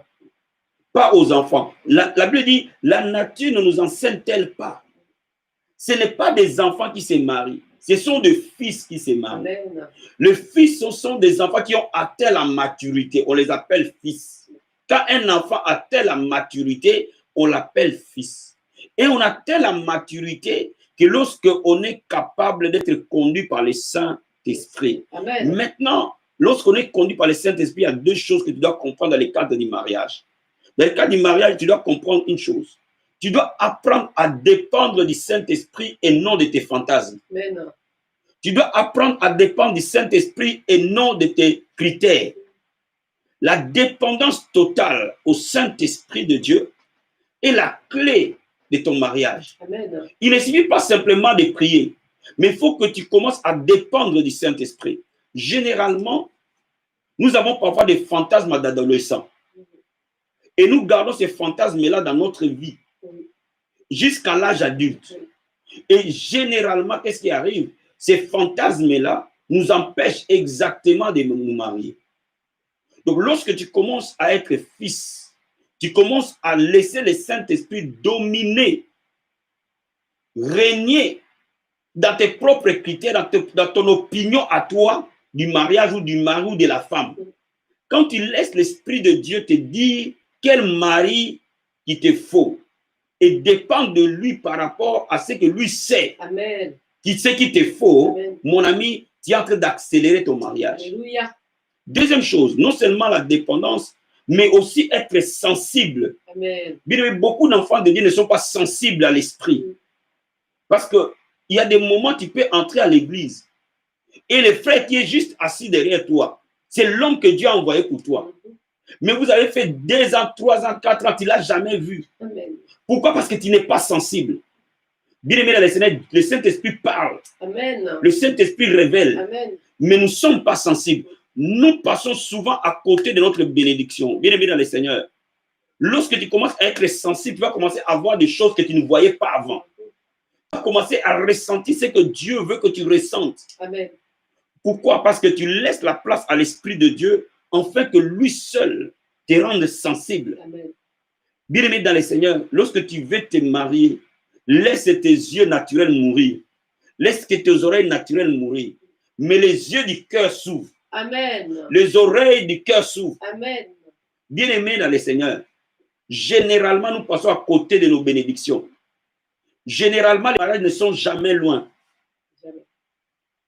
pas aux enfants. La Bible dit, la nature ne nous enseigne-t-elle pas? Ce n'est pas des enfants qui se marient, ce sont des fils qui se marient. Amen. Les fils, ce sont des enfants qui ont atteint la maturité. On les appelle fils. Quand un enfant atteint la maturité, on l'appelle fils. Et on atteint la maturité que lorsque on est capable d'être conduit par le Saint-Esprit. Amen. Maintenant, lorsqu'on est conduit par le Saint-Esprit, il y a deux choses que tu dois comprendre dans le cadre du mariage. Dans le cadre du mariage, tu dois comprendre une chose. Tu dois apprendre à dépendre du Saint-Esprit et non de tes fantasmes. Amen. Tu dois apprendre à dépendre du Saint-Esprit et non de tes critères. La dépendance totale au Saint-Esprit de Dieu est la clé de ton mariage. Amen. Il ne suffit pas simplement de prier, mais il faut que tu commences à dépendre du Saint-Esprit. Généralement, nous avons parfois des fantasmes d'adolescents. Et nous gardons ces fantasmes-là dans notre vie jusqu'à l'âge adulte. Et généralement, qu'est-ce qui arrive? Ces fantasmes-là nous empêchent exactement de nous marier. Donc, lorsque tu commences à être fils, tu commences à laisser le Saint-Esprit dominer, régner dans tes propres critères, dans ton opinion à toi du mariage ou du mari ou de la femme. Quand tu laisses l'Esprit de Dieu te dire quel mari il te faut et dépend de lui par rapport à ce que lui sait. Amen. Qui sait qu'il te faut, Amen. mon ami, tu es en train d'accélérer ton mariage. Alléluia. Deuxième chose, non seulement la dépendance, mais aussi être sensible. Amen. Bien, beaucoup d'enfants de Dieu ne sont pas sensibles à l'esprit. Parce qu'il y a des moments où tu peux entrer à l'église et le frère qui est juste assis derrière toi, c'est l'homme que Dieu a envoyé pour toi. Mais vous avez fait 2 ans, 3 ans, 4 ans, tu ne l'as jamais vu. Amen. Pourquoi? Parce que tu n'es pas sensible. Bien aimé dans le Seigneur, le Saint-Esprit parle. Amen. Le Saint-Esprit révèle. Amen. Mais nous ne sommes pas sensibles. Nous passons souvent à côté de notre bénédiction. Bien aimé dans le Seigneur, lorsque tu commences à être sensible, tu vas commencer à voir des choses que tu ne voyais pas avant. Tu vas commencer à ressentir ce que Dieu veut que tu ressentes. Amen. Pourquoi? Parce que tu laisses la place à l'Esprit de Dieu afin que lui seul te rende sensible. Amen. Bien aimé dans le Seigneur, lorsque tu veux te marier, laisse tes yeux naturels mourir. Laisse que tes oreilles naturelles mourir. Mais les yeux du cœur s'ouvrent. Amen. Les oreilles du cœur s'ouvrent. Amen. Bien aimé dans le Seigneur, généralement, nous passons à côté de nos bénédictions. Généralement, les mariages ne sont jamais loin. Jamais.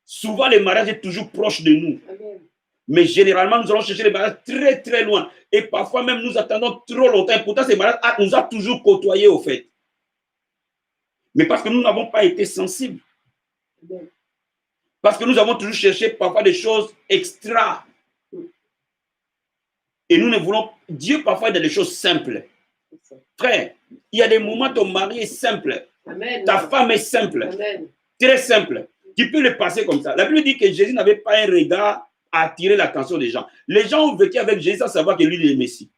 Souvent, les mariages sont toujours proches de nous. Amen. Mais généralement, nous allons chercher les mariages très, très loin. Et parfois même, nous attendons trop longtemps. Et pourtant, ces mariages nous ont toujours côtoyés, au fait. Mais parce que nous n'avons pas été sensibles. Amen. Parce que nous avons toujours cherché parfois des choses extra. Et nous ne voulons... Dieu parfois a des choses simples. Frère, il y a des moments où ton mari est simple. Amen. Ta femme est simple. Amen. Très simple. Tu peux le passer comme ça. La Bible dit que Jésus n'avait pas un regard à attirer l'attention des gens. Les gens ont vécu avec Jésus sans savoir que lui est le Messie.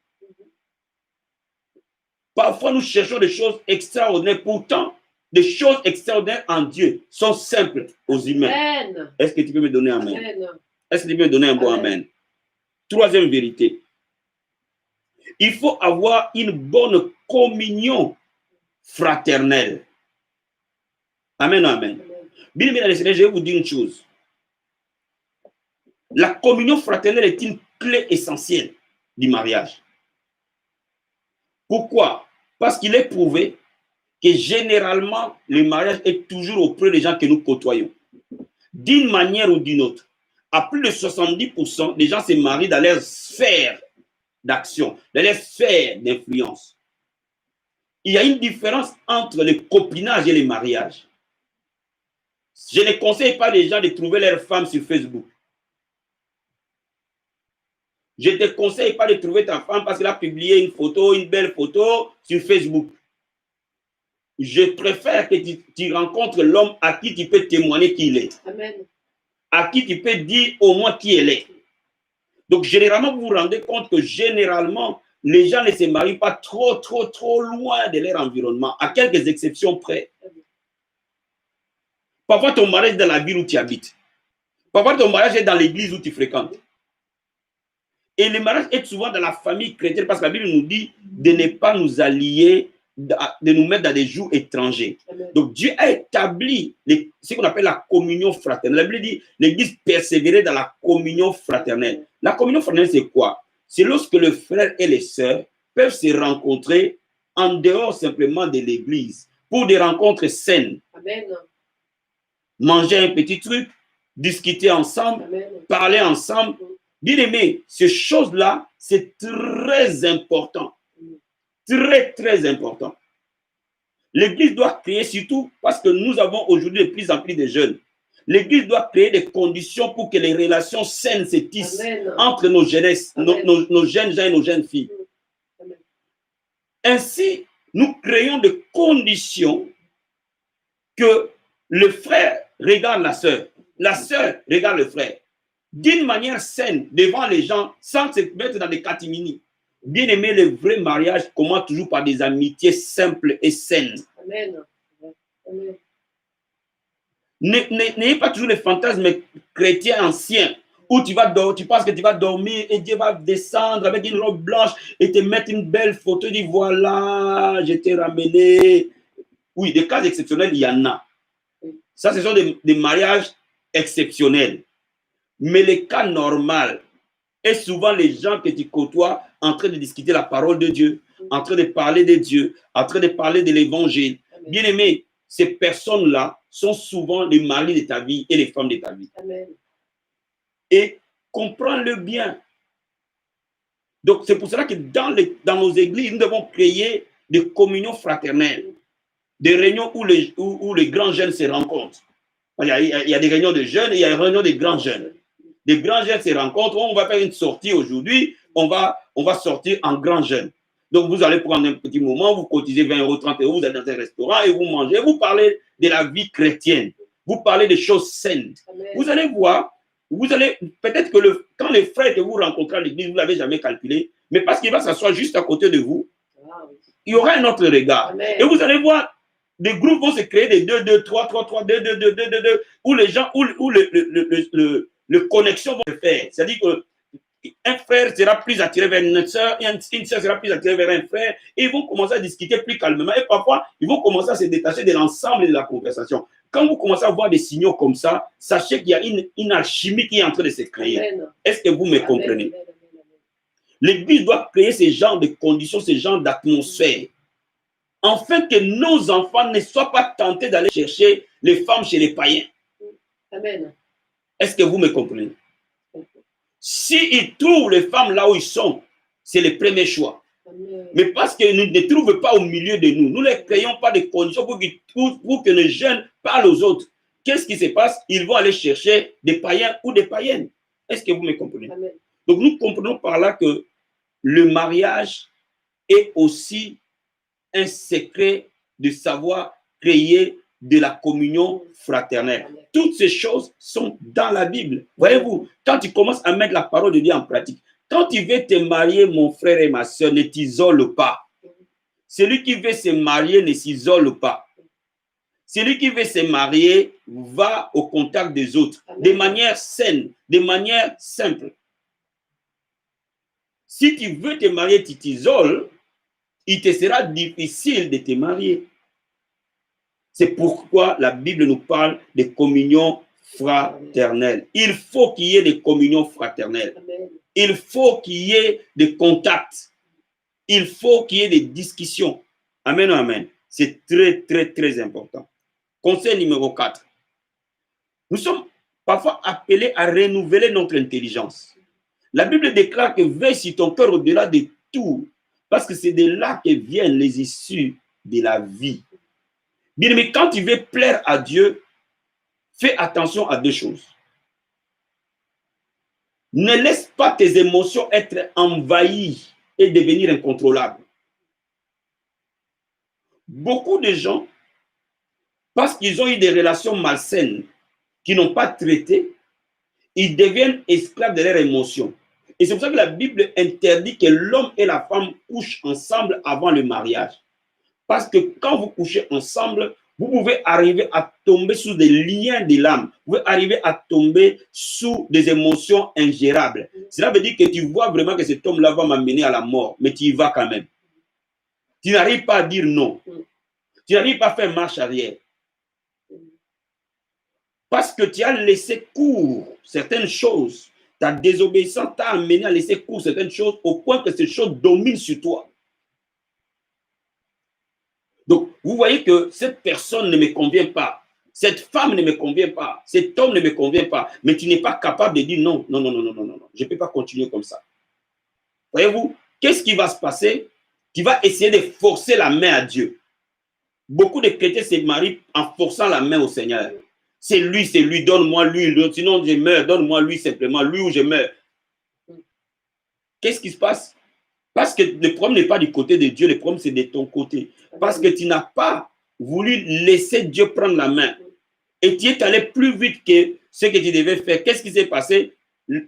Parfois, nous cherchons des choses extraordinaires. Pourtant, des choses extraordinaires en Dieu sont simples aux humains. Amen. Est-ce que tu peux me donner un amen? Amen. Est-ce que tu peux me donner un bon amen? Troisième vérité. Il faut avoir une bonne communion fraternelle. Amen, amen. Bien aimé dans le Seigneur, je vais vous dire une chose. La communion fraternelle est une clé essentielle du mariage. Pourquoi? Parce qu'il est prouvé que généralement, le mariage est toujours auprès des gens que nous côtoyons. D'une manière ou d'une autre. À plus de 70%, les gens se marient dans leur sphère d'action, dans leur sphère d'influence. Il y a une différence entre le copinage et le mariage. Je ne conseille pas les gens de trouver leur femme sur Facebook. Je ne te conseille pas de trouver ta femme parce qu'elle a publié une photo, une belle photo sur Facebook. Je préfère que tu rencontres l'homme à qui tu peux témoigner qui il est. Amen. À qui tu peux dire au moins qui elle est. Donc, généralement, vous vous rendez compte que généralement, les gens ne se marient pas trop loin de leur environnement, à quelques exceptions près. Parfois, ton mariage est dans la ville où tu habites. Parfois, ton mariage est dans l'église où tu fréquentes. Et le mariage est souvent dans la famille chrétienne parce que la Bible nous dit de ne pas nous allier, de nous mettre dans des jougs étrangers. Amen. Donc, Dieu a établi ce qu'on appelle la communion fraternelle. La Bible dit l'église persévérait dans la communion fraternelle. La communion fraternelle, c'est quoi? C'est lorsque le frère et les sœurs peuvent se rencontrer en dehors simplement de l'église pour des rencontres saines. Amen. Manger un petit truc, discuter ensemble, Amen. parler ensemble. Bien aimé, ces choses-là, c'est très important. Très important. L'église doit créer, surtout parce que nous avons aujourd'hui de plus en plus de jeunes. L'église doit créer des conditions pour que les relations saines se tissent entre nos jeunesses, nos jeunes gens et nos jeunes filles. Amen. Ainsi, nous créons des conditions que le frère regarde la sœur regarde le frère, d'une manière saine devant les gens, sans se mettre dans des catimini. Bien aimé, le vrai mariage commence toujours par des amitiés simples et saines. Amen. Amen. N'ayez pas toujours les fantasmes chrétiens anciens où tu penses que tu vas dormir et Dieu va descendre avec une robe blanche et te mettre une belle photo et dire voilà, je t'ai ramené. Oui, des cas exceptionnels, il y en a. Ça, ce sont des mariages exceptionnels. Mais les cas normaux est souvent les gens que tu côtoies en train de discuter la parole de Dieu, en train de parler de Dieu, en train de parler de l'évangile. Bien aimé, ces personnes-là sont souvent les maris de ta vie et les femmes de ta vie. Amen. Et comprends-le bien. Donc, c'est pour cela que dans nos églises, nous devons créer des communions fraternelles, des réunions où les grands jeunes se rencontrent. Il y a des réunions de jeunes et il y a des réunions de grands jeunes. Des grands jeunes se rencontrent. On va faire une sortie aujourd'hui. On va sortir en grands jeunes. Donc, vous allez prendre un petit moment, vous cotisez 20 €, 30 €, vous allez dans un restaurant et vous mangez. Vous parlez de la vie chrétienne. Vous parlez des choses saines. Amen. Vous allez voir, peut-être que quand les frères que vous rencontrez à l'église, vous ne l'avez jamais calculé, mais parce qu'il va s'asseoir juste à côté de vous, il y aura un autre regard. Amen. Et vous allez voir, des groupes vont se créer des 2-2, 3-3-3, 2-2-2, 2-2-2, où les gens, où le connexion vont se faire. C'est-à-dire qu'un frère sera plus attiré vers une sœur, et une sœur sera plus attirée vers un frère, et ils vont commencer à discuter plus calmement. Et parfois, ils vont commencer à se détacher de l'ensemble de la conversation. Quand vous commencez à voir des signaux comme ça, sachez qu'il y a une alchimie qui est en train de se créer. Est-ce que vous me comprenez? L'Église doit créer ce genre de conditions, ce genre d'atmosphère, afin que nos enfants ne soient pas tentés d'aller chercher les femmes chez les païens. Amen. Est-ce que vous me comprenez? S'ils trouvent les femmes là où ils sont, c'est le premier choix. Amen. Mais parce qu'ils ne trouvent pas au milieu de nous, nous ne créons pas de conditions pour que les jeunes parlent aux autres. Qu'est-ce qui se passe? Ils vont aller chercher des païens ou des païennes. Est-ce que vous me comprenez? Amen. Donc nous comprenons par là que le mariage est aussi un secret de savoir créer de la communion fraternelle. Toutes ces choses sont dans la Bible. Voyez-vous, quand tu commences à mettre la parole de Dieu en pratique, quand tu veux te marier, mon frère et ma soeur, ne t'isole pas. Celui qui veut se marier ne s'isole pas. Celui qui veut se marier va au contact des autres, de manière saine, de manière simple. Si tu veux te marier, tu t'isoles, il te sera difficile de te marier. C'est pourquoi la Bible nous parle de communion fraternelle. Il faut qu'il y ait des communions fraternelles. Amen. Il faut qu'il y ait des contacts. Il faut qu'il y ait des discussions. Amen, amen. C'est très, très, très important. Conseil numéro 4. Nous sommes parfois appelés à renouveler notre intelligence. La Bible déclare que veille sur ton cœur au-delà de tout, parce que c'est de là que viennent les issues de la vie. Bien, mais quand tu veux plaire à Dieu, fais attention à deux choses. Ne laisse pas tes émotions être envahies et devenir incontrôlables. Beaucoup de gens, parce qu'ils ont eu des relations malsaines qu'ils n'ont pas traitées, ils deviennent esclaves de leurs émotions. Et c'est pour ça que la Bible interdit que l'homme et la femme couchent ensemble avant le mariage. Parce que quand vous couchez ensemble, vous pouvez arriver à tomber sous des liens de l'âme. Vous pouvez arriver à tomber sous des émotions ingérables. Cela veut dire que tu vois vraiment que cet homme-là va m'amener à la mort, mais tu y vas quand même. Tu n'arrives pas à dire non. Tu n'arrives pas à faire marche arrière. Parce que tu as laissé court certaines choses. Ta désobéissance t'a amené à laisser court certaines choses au point que ces choses dominent sur toi. Donc, vous voyez que cette personne ne me convient pas. Cette femme ne me convient pas. Cet homme ne me convient pas. Mais tu n'es pas capable de dire non, non, non, non, non, non, non. Je ne peux pas continuer comme ça. Voyez-vous, qu'est-ce qui va se passer? Tu vas essayer de forcer la main à Dieu. Beaucoup de chrétiens se marient en forçant la main au Seigneur. C'est lui, donne-moi lui, sinon je meurs, donne-moi lui simplement, lui ou je meurs. Qu'est-ce qui se passe? Parce que le problème n'est pas du côté de Dieu, le problème c'est de ton côté. Parce que tu n'as pas voulu laisser Dieu prendre la main. Et tu es allé plus vite que ce que tu devais faire. Qu'est-ce qui s'est passé?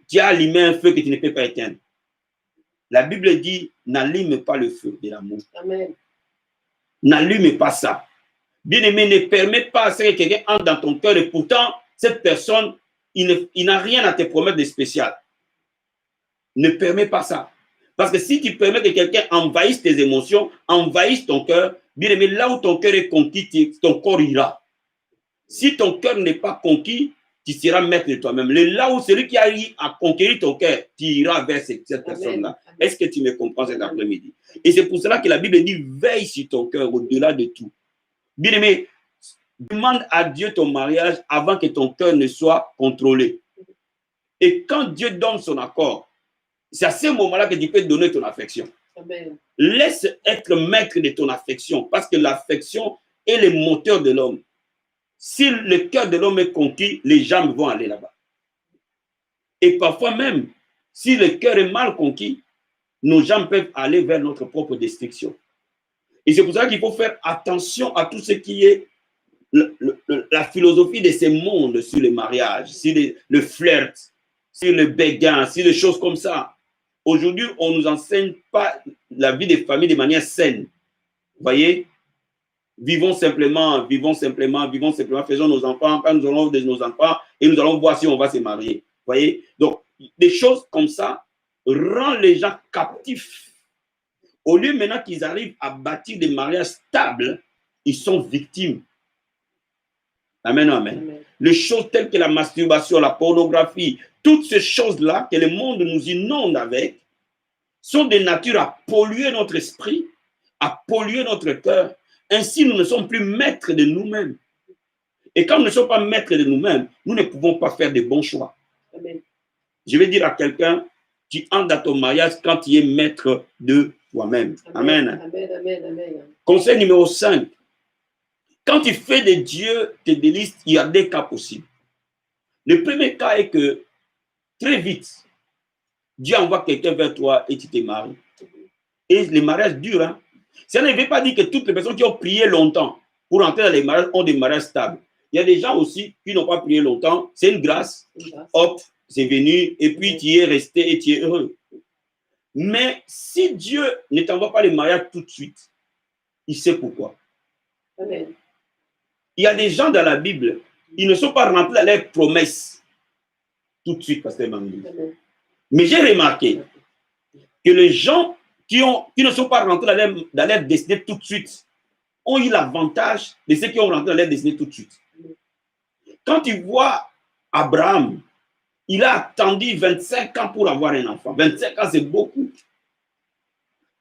Tu as allumé un feu que tu ne peux pas éteindre. La Bible dit, n'allume pas le feu de l'amour. Amen. N'allume pas ça. Bien-aimé, ne permets pas à ce que quelqu'un entre dans ton cœur et pourtant, cette personne, il n'a rien à te promettre de spécial. Ne permets pas ça. Parce que si tu permets que quelqu'un envahisse tes émotions, envahisse ton cœur, bien-aimé, là où ton cœur est conquis, ton corps ira. Si ton cœur n'est pas conquis, tu seras maître de toi-même. Là où celui qui a eu à conquérir ton cœur, tu iras vers cette personne-là. Est-ce que tu me comprends cet après-midi? Et c'est pour cela que la Bible dit, veille sur ton cœur au-delà de tout. Bien-aimé, demande à Dieu ton mariage avant que ton cœur ne soit contrôlé. Et quand Dieu donne son accord, c'est à ce moment-là que tu peux donner ton affection. Amen. Laisse être maître de ton affection parce que l'affection est le moteur de l'homme. Si le cœur de l'homme est conquis, les jambes vont aller là-bas. Et parfois même, si le cœur est mal conquis, nos jambes peuvent aller vers notre propre destruction. Et c'est pour ça qu'il faut faire attention à tout ce qui est la philosophie de ces mondes sur le mariage, sur le flirt, sur le béguin, sur des choses comme ça. Aujourd'hui, on ne nous enseigne pas la vie des familles de manière saine. Vous voyez? Vivons simplement, faisons nos enfants, quand nous aurons nos enfants, et nous allons voir si on va se marier. Vous voyez? Donc, des choses comme ça rendent les gens captifs. Au lieu maintenant qu'ils arrivent à bâtir des mariages stables, ils sont victimes. Amen, amen. Amen. Les choses telles que la masturbation, la pornographie, toutes ces choses-là que le monde nous inonde avec, sont de nature à polluer notre esprit, à polluer notre cœur. Ainsi, nous ne sommes plus maîtres de nous-mêmes. Et quand nous ne sommes pas maîtres de nous-mêmes, nous ne pouvons pas faire de bons choix. Amen. Je vais dire à quelqu'un, tu entres dans ton mariage quand tu es maître de toi-même. Amen. Amen. Amen. Amen. Conseil numéro 5. Quand tu fais de Dieu tes délices, il y a deux cas possibles. Le premier cas est que très vite, Dieu envoie quelqu'un vers toi et tu te maries. Et les mariages durent. Hein? Ça ne veut pas dire que toutes les personnes qui ont prié longtemps pour entrer dans les mariages ont des mariages stables. Il y a des gens aussi qui n'ont pas prié longtemps. C'est une grâce. Hop, c'est venu et puis tu y es resté et tu es heureux. Mais si Dieu ne t'envoie pas les mariages tout de suite, il sait pourquoi. Amen. Il y a des gens dans la Bible, ils ne sont pas rentrés dans leurs promesses tout de suite, pasteur Mangou. Mais j'ai remarqué que les gens qui ne sont pas rentrés dans leur destinée tout de suite, ont eu l'avantage de ceux qui ont rentré dans leur destinée tout de suite. Quand tu vois Abraham, il a attendu 25 ans pour avoir un enfant. 25 ans, c'est beaucoup.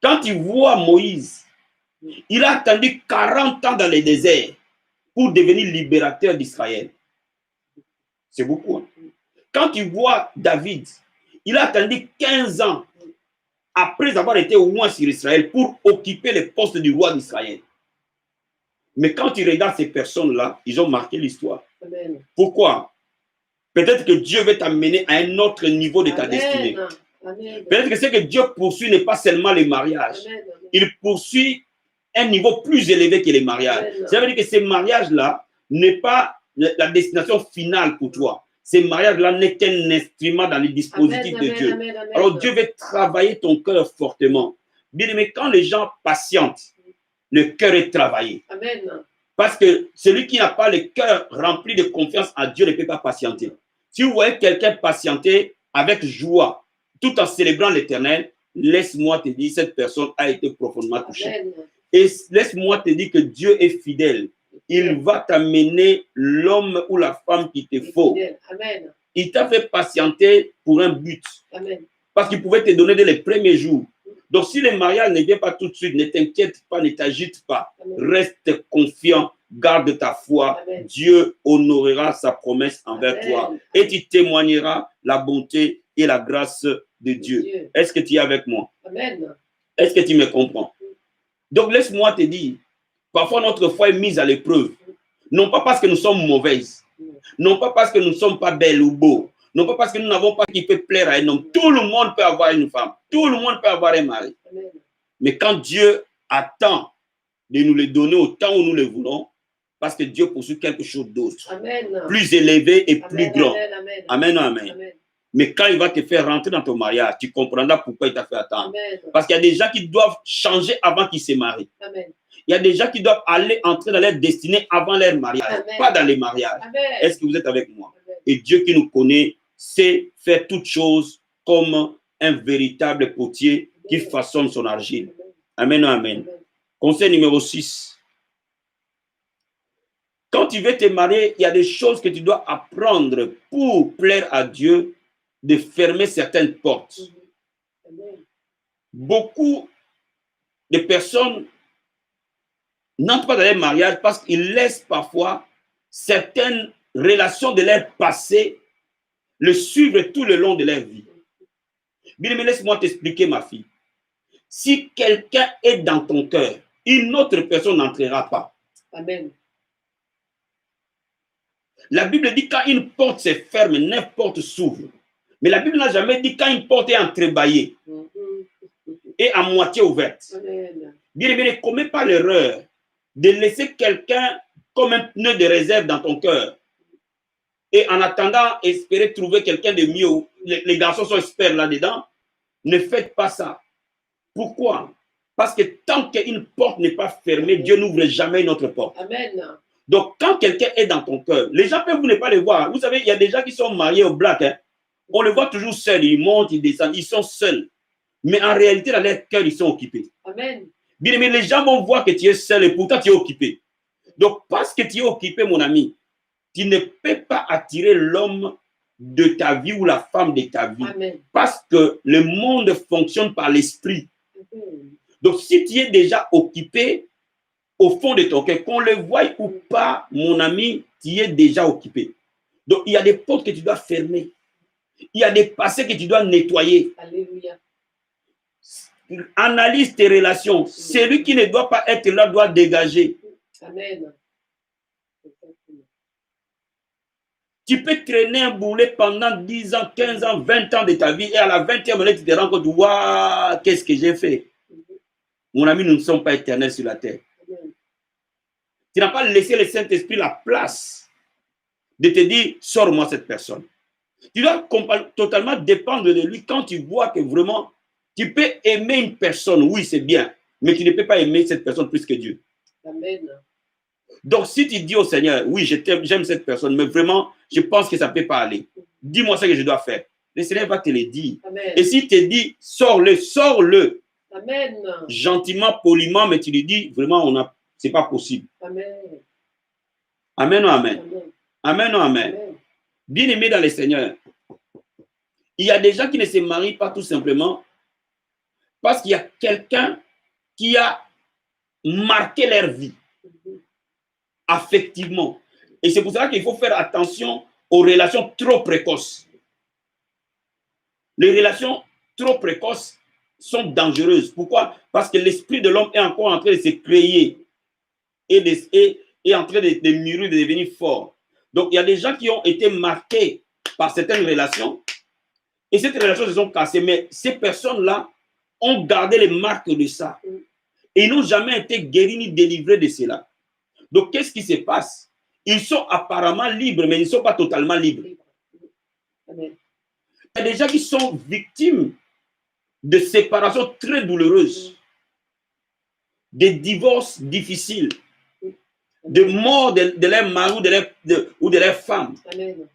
Quand tu vois Moïse, il a attendu 40 ans dans le désert pour devenir libérateur d'Israël. C'est beaucoup. Hein? Quand tu vois David, il a attendu 15 ans après avoir été au moins sur Israël pour occuper le poste du roi d'Israël. Mais quand tu regardes ces personnes-là, ils ont marqué l'histoire. Pourquoi? Peut-être que Dieu veut t'amener à un autre niveau de ta destinée. Peut-être que ce que Dieu poursuit n'est pas seulement les mariages. Il poursuit un niveau plus élevé que les mariages. Ça veut dire que ces mariages-là n'est pas la destination finale pour toi. Ces mariages-là n'est qu'un instrument dans les dispositifs de Dieu. Alors Dieu veut travailler ton cœur fortement. Bien aimé, quand les gens patientent, le cœur est travaillé. Parce que celui qui n'a pas le cœur rempli de confiance en Dieu ne peut pas patienter. Si vous voyez quelqu'un patienter avec joie, tout en célébrant l'Éternel, laisse-moi te dire, cette personne a été profondément touchée. Et laisse-moi te dire que Dieu est fidèle. Il va t'amener l'homme ou la femme qu'il te faut. Il t'a fait patienter pour un but. Parce qu'il pouvait te donner dès les premiers jours. Donc, si le mariage ne vient pas tout de suite, ne t'inquiète pas, ne t'agite pas. Reste confiant, garde ta foi. Dieu honorera sa promesse envers toi. Et tu témoigneras la bonté et la grâce de Dieu. Est-ce que tu es avec moi? Est-ce que tu me comprends? Donc, laisse-moi te dire, parfois notre foi est mise à l'épreuve. Non pas parce que nous sommes mauvaises. Non pas parce que nous ne sommes pas belles ou beaux. Non pas parce que nous n'avons pas qui peut plaire à un homme. Tout le monde peut avoir une femme. Tout le monde peut avoir un mari. Mais quand Dieu attend de nous les donner au temps où nous le voulons, parce que Dieu poursuit quelque chose d'autre. Plus élevé et plus grand. Amen, amen. Mais quand il va te faire rentrer dans ton mariage, tu comprendras pourquoi il t'a fait attendre. Parce qu'il y a des gens qui doivent changer avant qu'ils se marient. Il y a des gens qui doivent entrer dans leur destinée avant leur mariage, pas dans les mariages. Est-ce que vous êtes avec moi? Et Dieu qui nous connaît sait faire toutes choses comme un véritable potier qui façonne son argile. Amen, amen. Conseil numéro 6. Quand tu veux te marier, il y a des choses que tu dois apprendre pour plaire à Dieu, de fermer certaines portes. Beaucoup de personnes n'entrent pas dans les mariages parce qu'ils laissent parfois certaines relations de leur passé le suivre tout le long de leur vie. Bien aimé, laisse-moi t'expliquer, ma fille. Si quelqu'un est dans ton cœur, une autre personne n'entrera pas. Amen. La Bible dit quand une porte se ferme, n'importe s'ouvre. Mais la Bible n'a jamais dit quand une porte est entrebâillée et à moitié ouverte. Bien aimé, ne commets pas l'erreur de laisser quelqu'un comme un pneu de réserve dans ton cœur. Et en attendant, espérer trouver quelqu'un de mieux. Les garçons sont experts là-dedans. Ne faites pas ça. Pourquoi? Parce que tant qu'une porte n'est pas fermée, Dieu n'ouvre jamais une autre porte. Amen. Donc, quand quelqu'un est dans ton cœur, les gens peuvent ne pas le voir. Vous savez, il y a des gens qui sont mariés au black. Hein. On les voit toujours seuls. Ils montent, ils descendent, ils sont seuls. Mais en réalité, dans leur cœur, ils sont occupés. Amen. Bien aimé, les gens vont voir que tu es seul et pourtant tu es occupé. Donc, parce que tu es occupé, mon ami, tu ne peux pas attirer l'homme de ta vie ou la femme de ta vie. Amen. Parce que le monde fonctionne par l'esprit. Donc, si tu es déjà occupé au fond de ton cœur, qu'on le voie ou pas, mon ami, tu es déjà occupé. Donc, il y a des portes que tu dois fermer. Il y a des passés que tu dois nettoyer. Alléluia. Analyse tes relations. Celui qui ne doit pas être là doit dégager. Amen. Tu peux traîner un boulet pendant 10 ans, 15 ans, 20 ans de ta vie et à la 20e année, tu te rends compte, waouh, qu'est-ce que j'ai fait? Mon ami, nous ne sommes pas éternels sur la terre. Tu n'as pas laissé le Saint-Esprit la place de te dire, sors-moi cette personne. Tu dois totalement dépendre de lui quand tu vois que vraiment, tu peux aimer une personne, oui, c'est bien, mais tu ne peux pas aimer cette personne plus que Dieu. Amen. Donc, si tu dis au Seigneur, oui, j'aime cette personne, mais vraiment, je pense que ça ne peut pas aller. Dis-moi ce que je dois faire. Le Seigneur va te le dire. Amen. Et s'il te dit, sors-le, sors-le. Amen. Gentiment, poliment, mais tu lui dis, vraiment, Ce n'est pas possible. Amen. Amen ou amen. Amen. Amen ou amen. Amen. Bien-aimés dans le Seigneur, il y a des gens qui ne se marient pas tout simplement parce qu'il y a quelqu'un qui a marqué leur vie affectivement. Et c'est pour ça qu'il faut faire attention aux relations trop précoces. Les relations trop précoces sont dangereuses. Pourquoi? Parce que l'esprit de l'homme est encore en train de se créer et en train de mûrir, de devenir fort. Donc, il y a des gens qui ont été marqués par certaines relations et ces relations se sont cassées. Mais ces personnes-là ont gardé les marques de ça. Et ils n'ont jamais été guéris ni délivrés de cela. Donc, qu'est-ce qui se passe? Ils sont apparemment libres, mais ils ne sont pas totalement libres. Amen. Il y a des gens qui sont victimes de séparations très douloureuses, de divorces difficiles, de mort de leur mari ou de leur femme, Amen.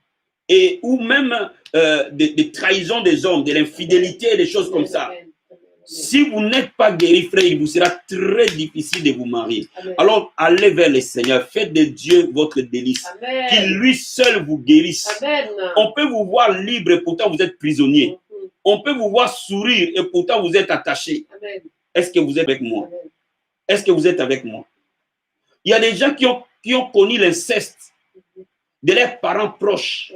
et, ou même de trahison des hommes, de l'infidélité, des choses comme ça. Amen. Si vous n'êtes pas guéri, frère, il vous sera très difficile de vous marier. Amen. Alors, allez vers le Seigneur. Faites de Dieu votre délice. Amen. Qu'il lui seul vous guérisse. Amen. On peut vous voir libre et pourtant vous êtes prisonnier. On peut vous voir sourire et pourtant vous êtes attaché. Amen. Est-ce que vous êtes avec moi? Amen. Est-ce que vous êtes avec moi? Il y a des gens qui ont connu l'inceste de leurs parents proches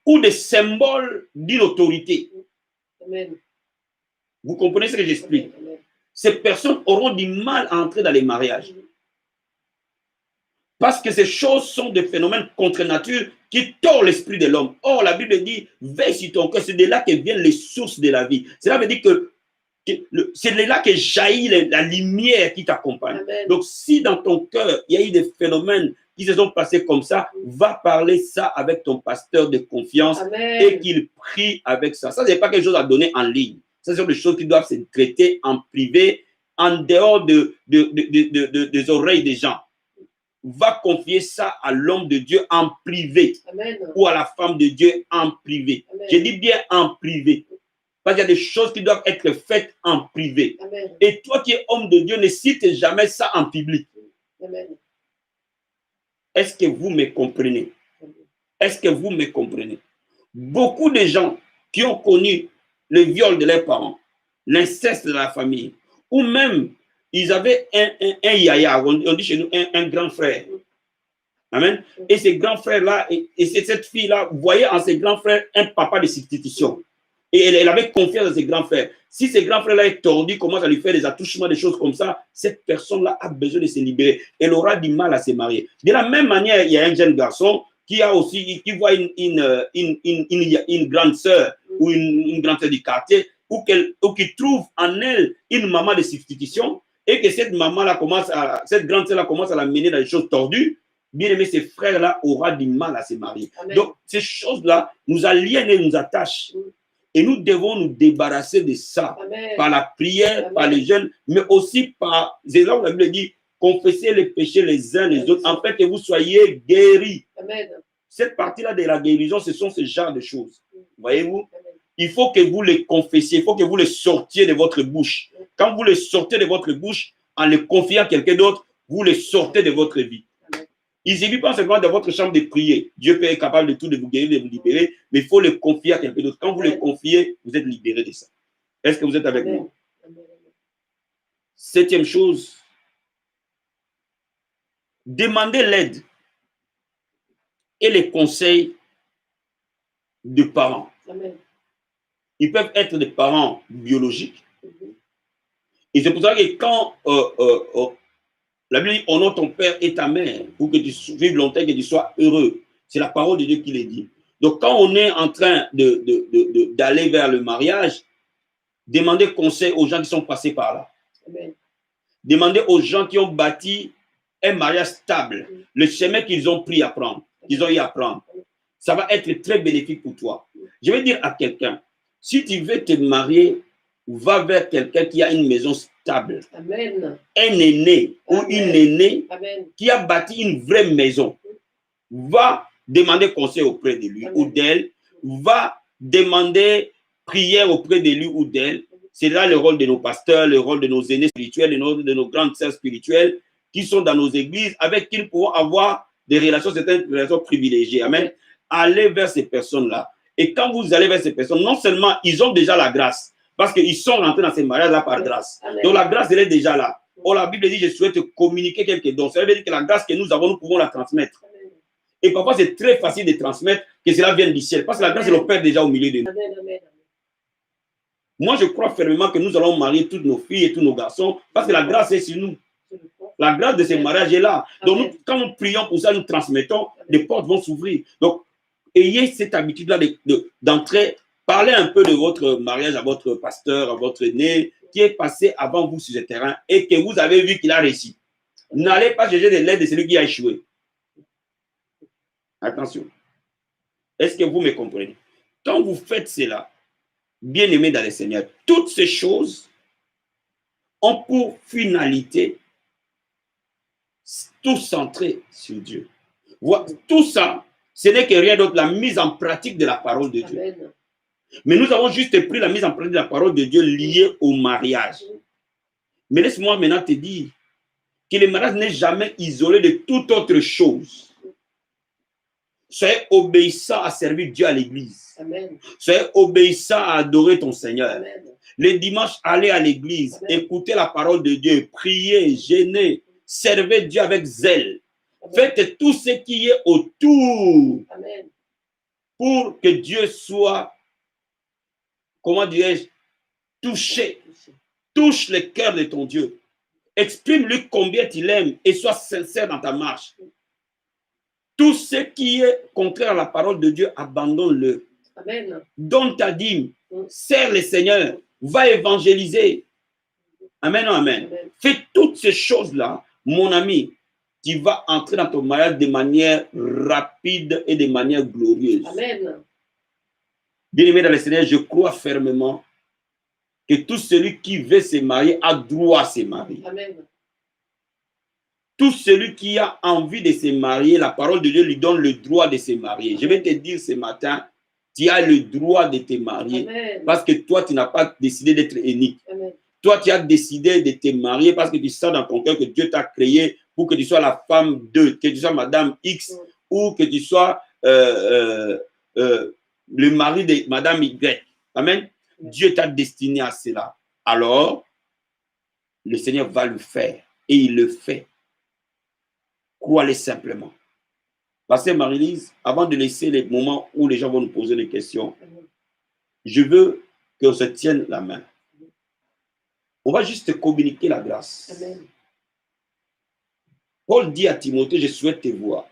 ou des symboles d'une autorité. Amen. Vous comprenez ce que j'explique? Amen. Ces personnes auront du mal à entrer dans les mariages. Parce que ces choses sont des phénomènes contre nature qui tordent l'esprit de l'homme. Or, la Bible dit, veille sur ton cœur, c'est de là que viennent les sources de la vie. Cela veut dire que c'est de là que jaillit la lumière qui t'accompagne. Donc, si dans ton cœur, il y a eu des phénomènes qui se sont passés comme ça, va parler ça avec ton pasteur de confiance. Amen. Et qu'il prie avec ça. Ça, ce n'est pas quelque chose à donner en ligne. Ça, ce sont des choses qui doivent se traiter en privé, en dehors des oreilles des gens. Va confier ça à l'homme de Dieu en privé. Amen. Ou à la femme de Dieu en privé. Amen. Je dis bien en privé. Parce qu'il y a des choses qui doivent être faites en privé. Amen. Et toi qui es homme de Dieu, ne cite jamais ça en public. Amen. Est-ce que vous me comprenez? Est-ce que vous me comprenez? Beaucoup de gens qui ont connu le viol de leurs parents, l'inceste de la famille, ou même ils avaient un yaya, on dit chez nous un grand frère. Amen. Et ces grands frères-là, et cette fille-là voyait en ses grands frères un papa de substitution. Et elle avait confiance dans ses grands frères. Si ces grands frères-là est tordu, commence à lui faire des attouchements, des choses comme ça, cette personne-là a besoin de se libérer. Elle aura du mal à se marier. De la même manière, il y a un jeune garçon qui a aussi, qui voit une grande sœur ou une grande sœur du quartier, ou qui trouve en elle une maman de substitution, et que cette maman-là cette grande sœur-là commence à la mener dans des choses tordues. Bien aimé, ces frères-là aura du mal à se marier. Amen. Donc, ces choses-là nous aliènent et nous attachent. Et nous devons nous débarrasser de ça. Amen. Par la prière, amen. Par les jeûnes, mais aussi par, c'est là où la Bible dit, confessez les péchés les uns les autres, en fait que vous soyez guéris. Amen. Cette partie-là de la guérison, ce sont ce genre de choses. Voyez-vous? Il faut que vous les confessiez, il faut que vous les sortiez de votre bouche. Quand vous les sortez de votre bouche, en les confiant à quelqu'un d'autre, vous les sortez de votre vie. Il ne suffit pas seulement de votre chambre de prier. Dieu peut être capable de tout, de vous guérir, de vous libérer, mais il faut le confier à quelqu'un d'autre. Quand vous le confiez, vous êtes libéré de ça. Est-ce que vous êtes avec moi? Septième chose, demandez l'aide et les conseils de parents. Amen. Ils peuvent être des parents biologiques. Et c'est pour ça que quand la Bible dit, honore ton père et ta mère pour que tu vives longtemps et que tu sois heureux. C'est la parole de Dieu qui le dit. Donc, quand on est en train d'aller vers le mariage, demandez conseil aux gens qui sont passés par là. Amen. Demandez aux gens qui ont bâti un mariage stable, le chemin qu'ils ont pris à prendre, qu'ils ont eu à prendre. Ça va être très bénéfique pour toi. Je vais dire à quelqu'un, si tu veux te marier, va vers quelqu'un qui a une maison stable. Amen. Un aîné ou une aînée qui a bâti une vraie maison. Va demander conseil auprès de lui ou d'elle. Va demander prière auprès de lui ou d'elle. C'est là le rôle de nos pasteurs, le rôle de nos aînés spirituels, de nos grandes sœurs spirituelles. qui sont dans nos églises, avec qui nous pouvons avoir des relations, certaines relations privilégiées. Amen. Allez vers ces personnes-là. Et quand vous allez vers ces personnes, non seulement ils ont déjà la grâce, parce qu'ils sont rentrés dans ces mariages-là par grâce. Amen. Donc la grâce, elle est déjà là. Oh, la Bible dit, je souhaite communiquer quelques dons. Ça veut dire que la grâce que nous avons, nous pouvons la transmettre. Amen. Et parfois, c'est très facile de transmettre que cela vienne du ciel. Parce que la grâce, elle opère déjà au milieu de nous. Amen. Amen. Moi, je crois fermement que nous allons marier toutes nos filles et tous nos garçons parce que la grâce est sur nous. La grâce de ces mariages est là. Donc, nous, quand nous prions pour ça, nous transmettons, les portes vont s'ouvrir. Donc, ayez cette habitude-là d'entrer, parler un peu de votre mariage à votre pasteur, à votre aîné, qui est passé avant vous sur ce terrain et que vous avez vu qu'il a réussi. N'allez pas chercher de l'aide de celui qui a échoué. Attention. Est-ce que vous me comprenez? Quand vous faites cela, bien-aimés dans le Seigneur, toutes ces choses ont pour finalité tout centré sur Dieu. Tout ça, ce n'est que rien d'autre, la mise en pratique de la parole de Dieu. Amen. Mais nous avons juste pris la mise en pratique de la parole de Dieu liée au mariage. Mais laisse-moi maintenant te dire que le mariage n'est jamais isolé de toute autre chose. Soyez obéissant à servir Dieu à l'église. Amen. Soyez obéissant à adorer ton Seigneur. Amen. Les dimanches, allez à l'église, écoutez la parole de Dieu, priez, jeûnez, servez Dieu avec zèle. Amen. Faites tout ce qui est autour Amen. pour que Dieu soit, comment dirais-je, touché. Touche le cœur de ton Dieu. Exprime-lui combien tu l'aimes et sois sincère dans ta marche. Tout ce qui est contraire à la parole de Dieu, abandonne-le. Amen. Donne ta dîme, sers le Seigneur, va évangéliser. Amen, amen. Amen. Fais toutes ces choses-là, mon ami, tu vas entrer dans ton mariage de manière rapide et de manière glorieuse. Amen. Bien-aimé dans le Seigneur, je crois fermement que tout celui qui veut se marier a droit à se marier. Amen. Tout celui qui a envie de se marier, la parole de Dieu lui donne le droit de se marier. Je vais te dire ce matin, tu as le droit de te marier. Amen. Parce que toi, tu n'as pas décidé d'être unique. Amen. Toi, tu as décidé de te marier parce que tu sens dans ton cœur que Dieu t'a créé pour que tu sois la femme de, que tu sois Madame X ou que tu sois le mari de Madame Y. Amen. Dieu t'a destiné à cela. Alors, le Seigneur va le faire et il le fait. Crois-le simplement. Pasteur Marie-Lise, avant de laisser les moments où les gens vont nous poser des questions, je veux qu'on se tienne la main. On va juste te communiquer la grâce. Amen. Paul dit à Timothée, je souhaite te voir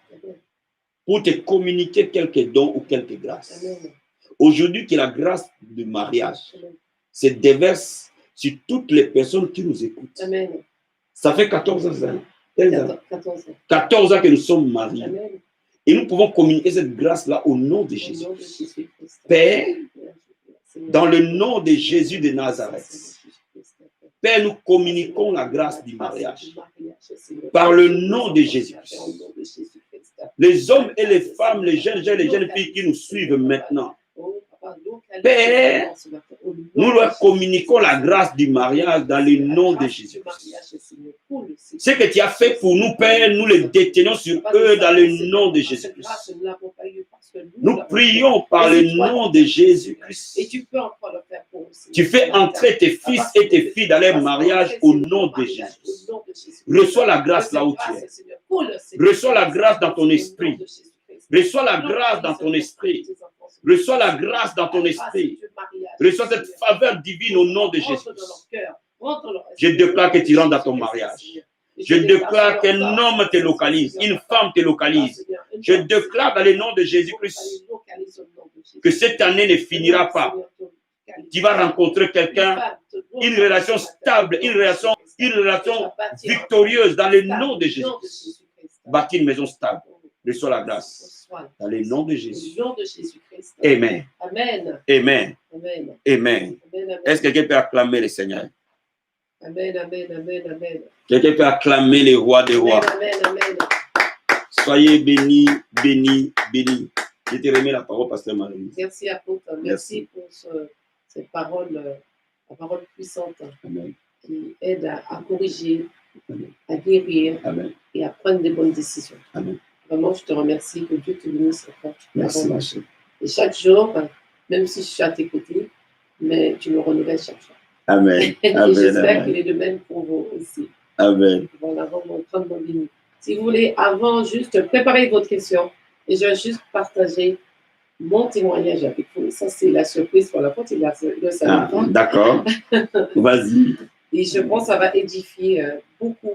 pour te communiquer quelques dons ou quelques grâces. Amen. Aujourd'hui, que la grâce du mariage se déverse sur toutes les personnes qui nous écoutent. Amen. Ça fait 14 ans. 14 ans Que nous sommes mariés. Amen. Et nous pouvons communiquer cette grâce-là au nom de Jésus. Père, dans le nom de Jésus de Nazareth, Père, nous communiquons la grâce du mariage. Par le nom de Jésus-Christ. Les hommes et les femmes, les jeunes filles qui nous suivent maintenant, Père, nous leur communiquons la grâce du mariage dans le nom de Jésus. Ce que tu as fait pour nous, Père, nous le détenons sur eux dans le nom de Jésus-Christ. Nous prions par le nom de Jésus-Christ. Tu fais entrer tes fils et tes filles dans leur mariage au nom de Jésus. Reçois la grâce là où tu es. Reçois la grâce dans ton esprit. Reçois la grâce dans ton esprit. Reçois la grâce dans ton esprit. Reçois cette faveur divine au nom de Jésus. Je déclare que tu rentres dans ton mariage. Je déclare qu'un homme te localise, une femme te localise. Je déclare dans le nom de Jésus-Christ que cette année ne finira pas. Tu vas rencontrer quelqu'un, une relation stable, une relation victorieuse dans le nom de Jésus-Christ. Bâtir une maison stable. Reçois la grâce. Dans le nom de Jésus. Amen. Amen. Amen. Amen. Amen. Est-ce que quelqu'un peut acclamer le Seigneur? Amen. Amen. Amen. Amen. Quelqu'un peut acclamer le roi des rois. Amen. Amen. Soyez bénis, bénis, bénis. Je te remets la parole, pasteur Marie. Merci, apôtre. Merci pour cette parole, la parole puissante Amen. qui aide à corriger, Amen. à guérir Amen. et à prendre des bonnes décisions. Amen. Vraiment, je te remercie, que Dieu te bénisse encore. Merci, ma chérie. Et chaque jour, même si je suis à tes côtés, mais tu me renouvelles chaque jour. Amen. Et Amen. j'espère Amen. qu'il est de même pour vous aussi. Amen. Voilà, vraiment, grandement béni. Si vous voulez, avant, juste préparer votre question, et je vais juste partager mon témoignage avec vous. Ça, c'est la surprise pour la porte, il ne savait pas. D'accord. Vas-y. Et je pense que ça va édifier beaucoup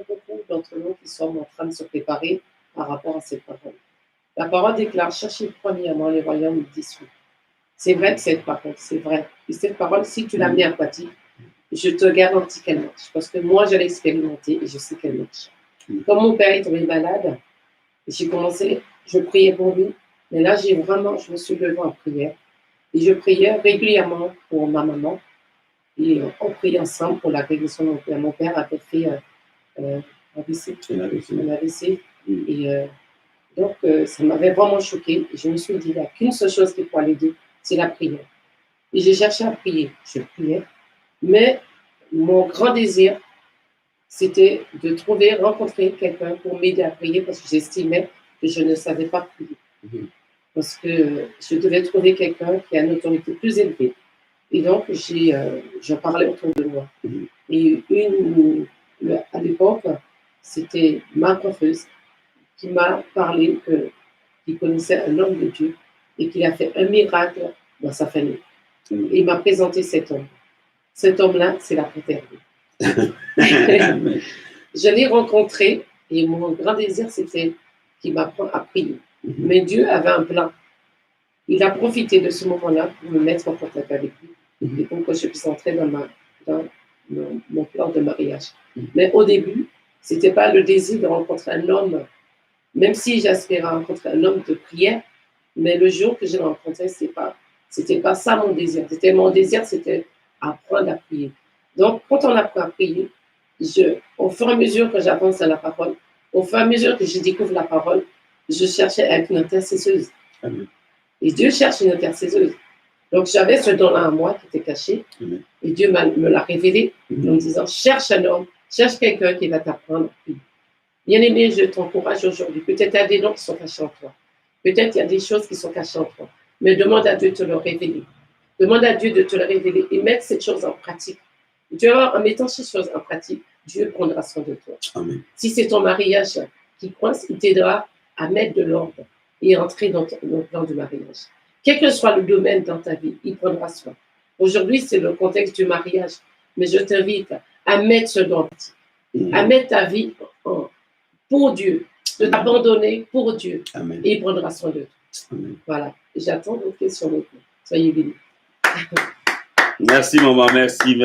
d'entre nous qui sommes en train de se préparer par rapport à cette parole. La parole déclare, cherchez premièrement les royaumes des cieux. C'est vrai que cette parole, c'est vrai. Et cette parole, si tu la mets en pratique, je te garantis qu'elle marche. Parce que moi, je l'ai expérimentée et je sais qu'elle marche. Comme mon père est tombé malade, j'ai commencé, je priais pour lui. Mais là, je me suis levée en prière. Et je priais régulièrement pour ma maman. Et on priait ensemble pour la guérison de mon père. Mon père avait fait un AVC. Un AVC. Et donc, ça m'avait vraiment choquée. Et je me suis dit, il n'y a qu'une seule chose qui pourrait l'aider, c'est la prière. Et j'ai cherché à prier. Je priais. Mais mon grand désir, c'était de rencontrer quelqu'un pour m'aider à prier parce que j'estimais que je ne savais pas prier. Parce que je devais trouver quelqu'un qui a une autorité plus élevée. Et donc, je parlais autour de moi. Et à l'époque, c'était ma coiffeuse qui m'a parlé qu'il connaissait un homme de Dieu et qu'il a fait un miracle dans sa famille. Et il m'a présenté cet homme. Cet homme-là, c'est la paternité. Je l'ai rencontré et mon grand désir, c'était qu'il m'apprenne à prier. Mais Dieu avait un plan. Il a profité de ce moment-là pour me mettre en contact avec lui et pour que je puisse entrer dans mon plan de mariage. Mais au début, ce n'était pas le désir de rencontrer un homme, même si j'aspirais à rencontrer un homme de prière, mais le jour que je l'ai rencontré, c'était pas ça mon désir. Mon désir, c'était apprendre à prier. Donc, quand on apprend à prier, au fur et à mesure que j'avance dans la parole, au fur et à mesure que je découvre la parole, je cherchais à être une intercesseuse. Amen. Et Dieu cherche une intercesseuse. Donc, j'avais ce don-là en moi qui était caché. Amen. Et Dieu me l'a révélé en me disant, cherche un homme, cherche quelqu'un qui va t'apprendre à prier. Bien-aimé, je t'encourage aujourd'hui. Peut-être il y a des noms qui sont cachés en toi. Peut-être il y a des choses qui sont cachées en toi. Mais demande à Dieu de te le révéler. Demande à Dieu de te le révéler et mettre cette chose en pratique. Dieu, en mettant ces choses en pratique, Dieu prendra soin de toi. Amen. Si c'est ton mariage qui coince, il t'aidera à mettre de l'ordre et entrer dans le plan du mariage. Quel que soit le domaine dans ta vie, il prendra soin. Aujourd'hui, c'est le contexte du mariage. Mais je t'invite à mettre ce don, à mettre ta vie pour Dieu, de t'abandonner pour Dieu. Amen. Et il prendra soin de toi. Amen. Voilà. J'attends vos questions maintenant. Soyez bénis. Merci, maman. Merci.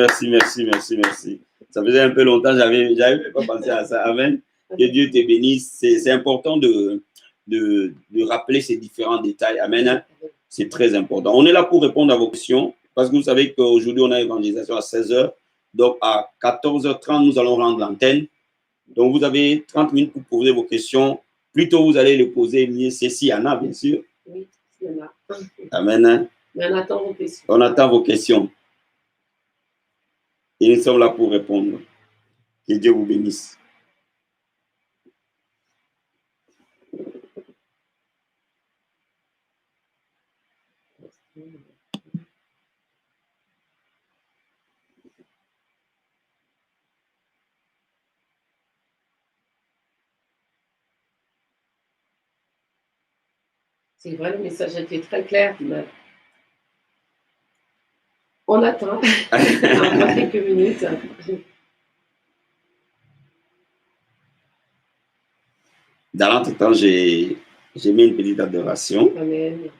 Ça faisait un peu longtemps, j'avais pas pensé à ça. Amen. Que Dieu te bénisse. C'est important de rappeler ces différents détails. Amen. C'est très important. On est là pour répondre à vos questions parce que vous savez qu'aujourd'hui, on a évangélisation à 16h. Donc, à 14h30, nous allons rendre l'antenne. Donc, vous avez 30 minutes pour poser vos questions. Plus tôt vous allez les poser, mieux c'est s'il y en a, bien sûr. Oui, il y en a. Amen. Mais on attend vos questions. On attend vos questions. Et nous sommes là pour répondre. Que Dieu vous bénisse. C'est vrai, le message a été très clair. Mais on attend encore quelques minutes. Dans l'entretemps, j'ai mis une petite adoration. Amen.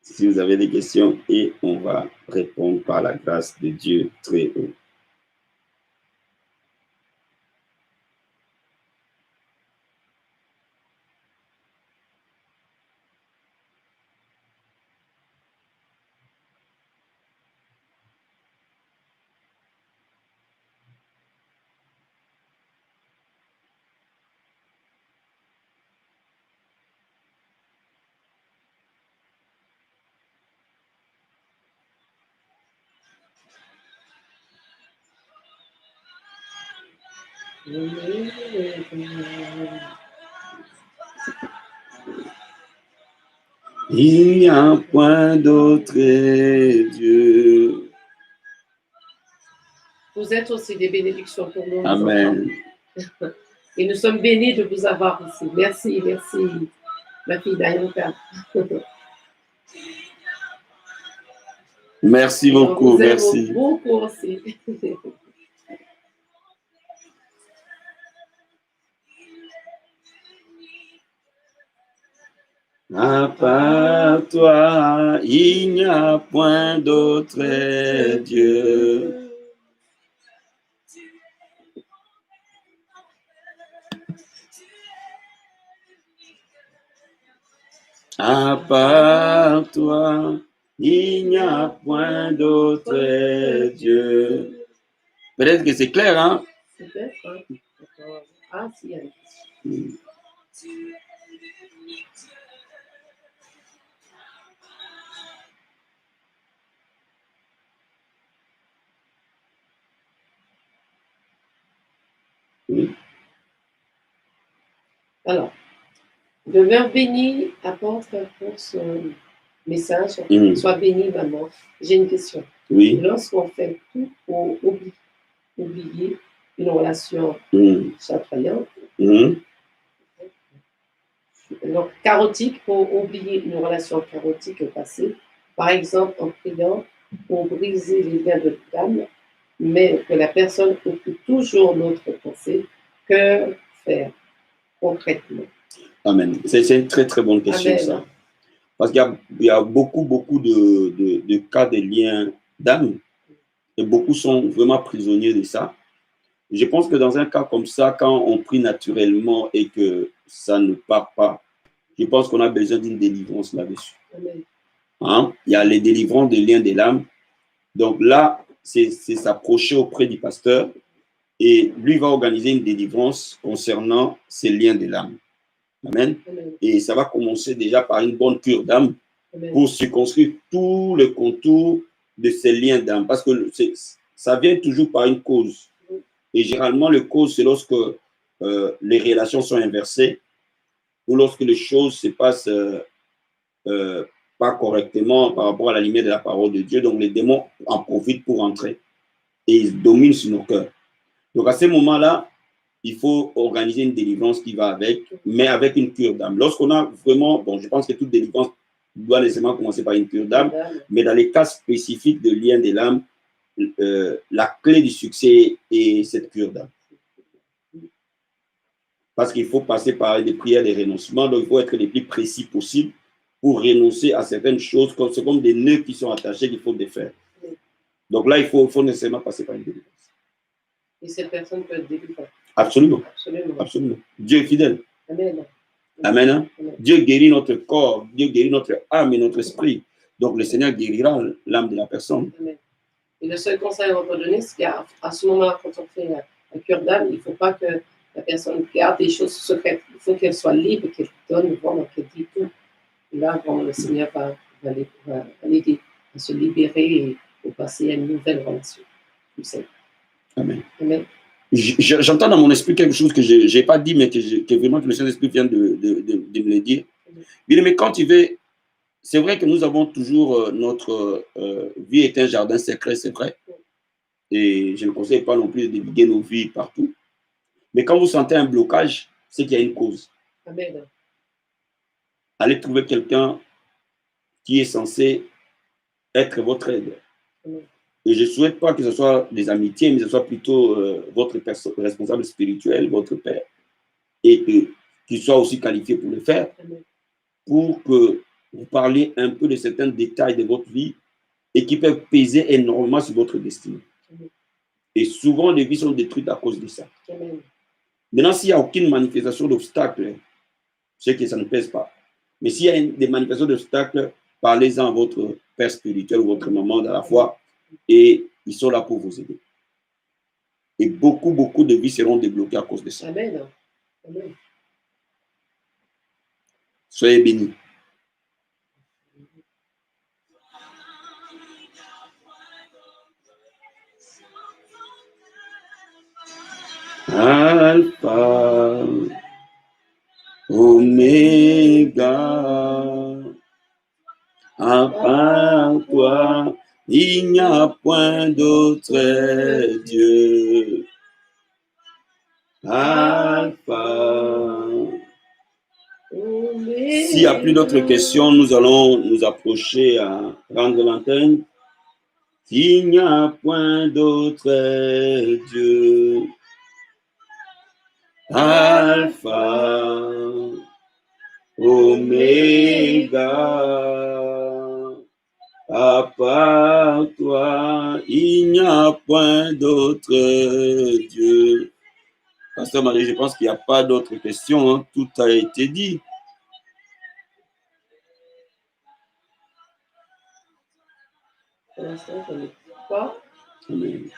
Si vous avez des questions, et on va répondre par la grâce de Dieu très haut. Il n'y a point d'autre Dieu. Vous êtes aussi des bénédictions pour nous. Amen. Et nous sommes bénis de vous avoir ici. Merci, merci, ma fille Dayanka. Merci beaucoup, Vous merci. beaucoup aussi. À part toi, il n'y a point d'autre Dieu. À part toi, il n'y a point d'autre Dieu. Peut-être que c'est clair, hein? Peut-être, hein? Ah, si, il y a une question. Oui. Alors, le verbe béni apporte pour son message, soit béni, maman. J'ai une question. Oui. Lorsqu'on fait tout pour oublier une relation chatoyante, donc chaotique, pour oublier une relation chaotique passée, par exemple en priant pour briser les liens de l'âme, mais que la personne occupe toujours notre pensée, que faire concrètement? Amen. C'est une très, très bonne question, Amen. ça. Parce qu'il y a beaucoup de cas de liens d'âme et beaucoup sont vraiment prisonniers de ça. Je pense que dans un cas comme ça, quand on prie naturellement et que ça ne part pas, je pense qu'on a besoin d'une délivrance là-dessus. Hein? Il y a les délivrances des liens de l'âme. Donc là, c'est s'approcher auprès du pasteur et lui va organiser une délivrance concernant ces liens de l'âme. Amen. Et ça va commencer déjà par une bonne cure d'âme pour circonscrire tout le contour de ces liens d'âme. Parce que ça vient toujours par une cause. Et généralement, le cause, c'est lorsque les relations sont inversées ou lorsque les choses se passent pas correctement par rapport à la limite de la parole de Dieu. Donc, les démons en profitent pour entrer et ils dominent sur nos cœurs. Donc, à ce moment-là, il faut organiser une délivrance qui va avec, mais avec une cure d'âme. Lorsqu'on a vraiment, bon, je pense que toute délivrance doit nécessairement commencer par une cure d'âme, mais dans les cas spécifiques de lien de l'âme, la clé du succès est cette cure d'âme. Parce qu'il faut passer par des prières de renoncement, donc il faut être le plus précis possible pour renoncer à certaines choses, c'est comme des nœuds qui sont attachés qu'il faut défaire. Donc là, il faut nécessairement passer par une délivrance. Et cette personne peut être délivrée. Absolument. Absolument. Absolument. Dieu est fidèle. Amen. Amen. Hein? Amen. Dieu guérit notre corps, Dieu guérit notre âme et notre esprit. Donc le Seigneur guérira l'âme de la personne. Amen. Et le seul conseil qu'on peut donner, c'est qu'à ce moment-là, quand on fait la cure d'âme, il ne faut pas que la personne garde des choses secrètes. Il faut qu'elle soit libre, qu'elle donne, vraiment, qu'elle dit tout. Et là, bon, le Seigneur va l'aider à se libérer et à passer à une nouvelle relation. Amen. Amen. J'entends dans mon esprit quelque chose que je n'ai pas dit, mais que vraiment le Saint-Esprit vient de me le dire. Bien, mais quand tu veux, c'est vrai que nous avons toujours notre vie est un jardin secret, c'est vrai. Et je ne conseille pas non plus de divulguer nos vies partout. Mais quand vous sentez un blocage, c'est qu'il y a une cause. Amen. Allez trouver quelqu'un qui est censé être votre aide. Amen. Et je ne souhaite pas que ce soit des amitiés, mais que ce soit plutôt votre responsable spirituel, votre père, et qu'il soit aussi qualifié pour le faire, pour que vous parliez un peu de certains détails de votre vie et qui peuvent peser énormément sur votre destinée. Et souvent, les vies sont détruites à cause de ça. Amen. Maintenant, s'il n'y a aucune manifestation d'obstacle, c'est que ça ne pèse pas. Mais s'il y a des manifestations d'obstacles, parlez-en à votre père spirituel ou votre maman dans la foi et ils sont là pour vous aider. Et beaucoup de vies seront débloquées à cause de ça. Amen. Amen. Soyez bénis. Alpha, Oméga, à part toi, il n'y a point d'autre Dieu. Alpha. S'il n'y a plus d'autres questions, nous allons nous approcher à rendre l'antenne. Il n'y a point d'autre Dieu. Alpha, Oméga, à part toi, il n'y a point d'autre Dieu. Pasteur Marie, je pense qu'il n'y a pas d'autres questions, hein. Tout a été dit. Pour l'instant, j'en ai pas. Amen.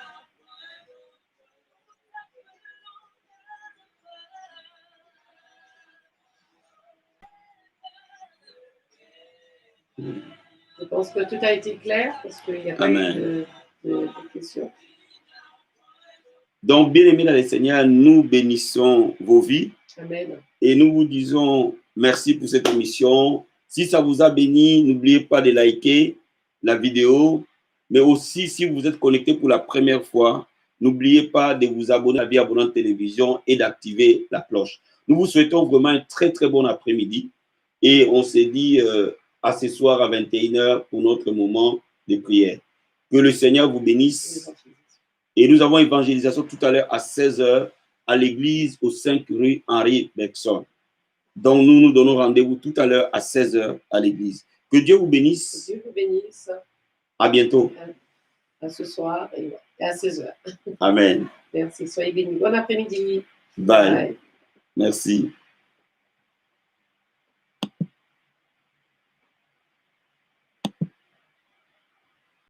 Je pense que tout a été clair parce qu'il n'y a pas Amen. eu de questions. Donc, bien-aimés dans le Seigneur, nous bénissons vos vies. Amen. Et nous vous disons merci pour cette émission. Si ça vous a béni, n'oubliez pas de liker la vidéo. Mais aussi, si vous êtes connecté pour la première fois, n'oubliez pas de vous abonner à Vie Abondante Télévision et d'activer la cloche. Nous vous souhaitons vraiment un très, très bon après-midi. Et on se dit à ce soir à 21h pour notre moment de prière. Que le Seigneur vous bénisse. Et nous avons évangélisation tout à l'heure à 16h à l'église au 5 rue Henri Bergson. Donc, nous nous donnons rendez-vous tout à l'heure à 16h à l'église. Que Dieu vous bénisse. Que Dieu vous bénisse. À bientôt. À ce soir et à 16h. Amen. Merci. Soyez bénis. Bon après-midi. Bye. Merci.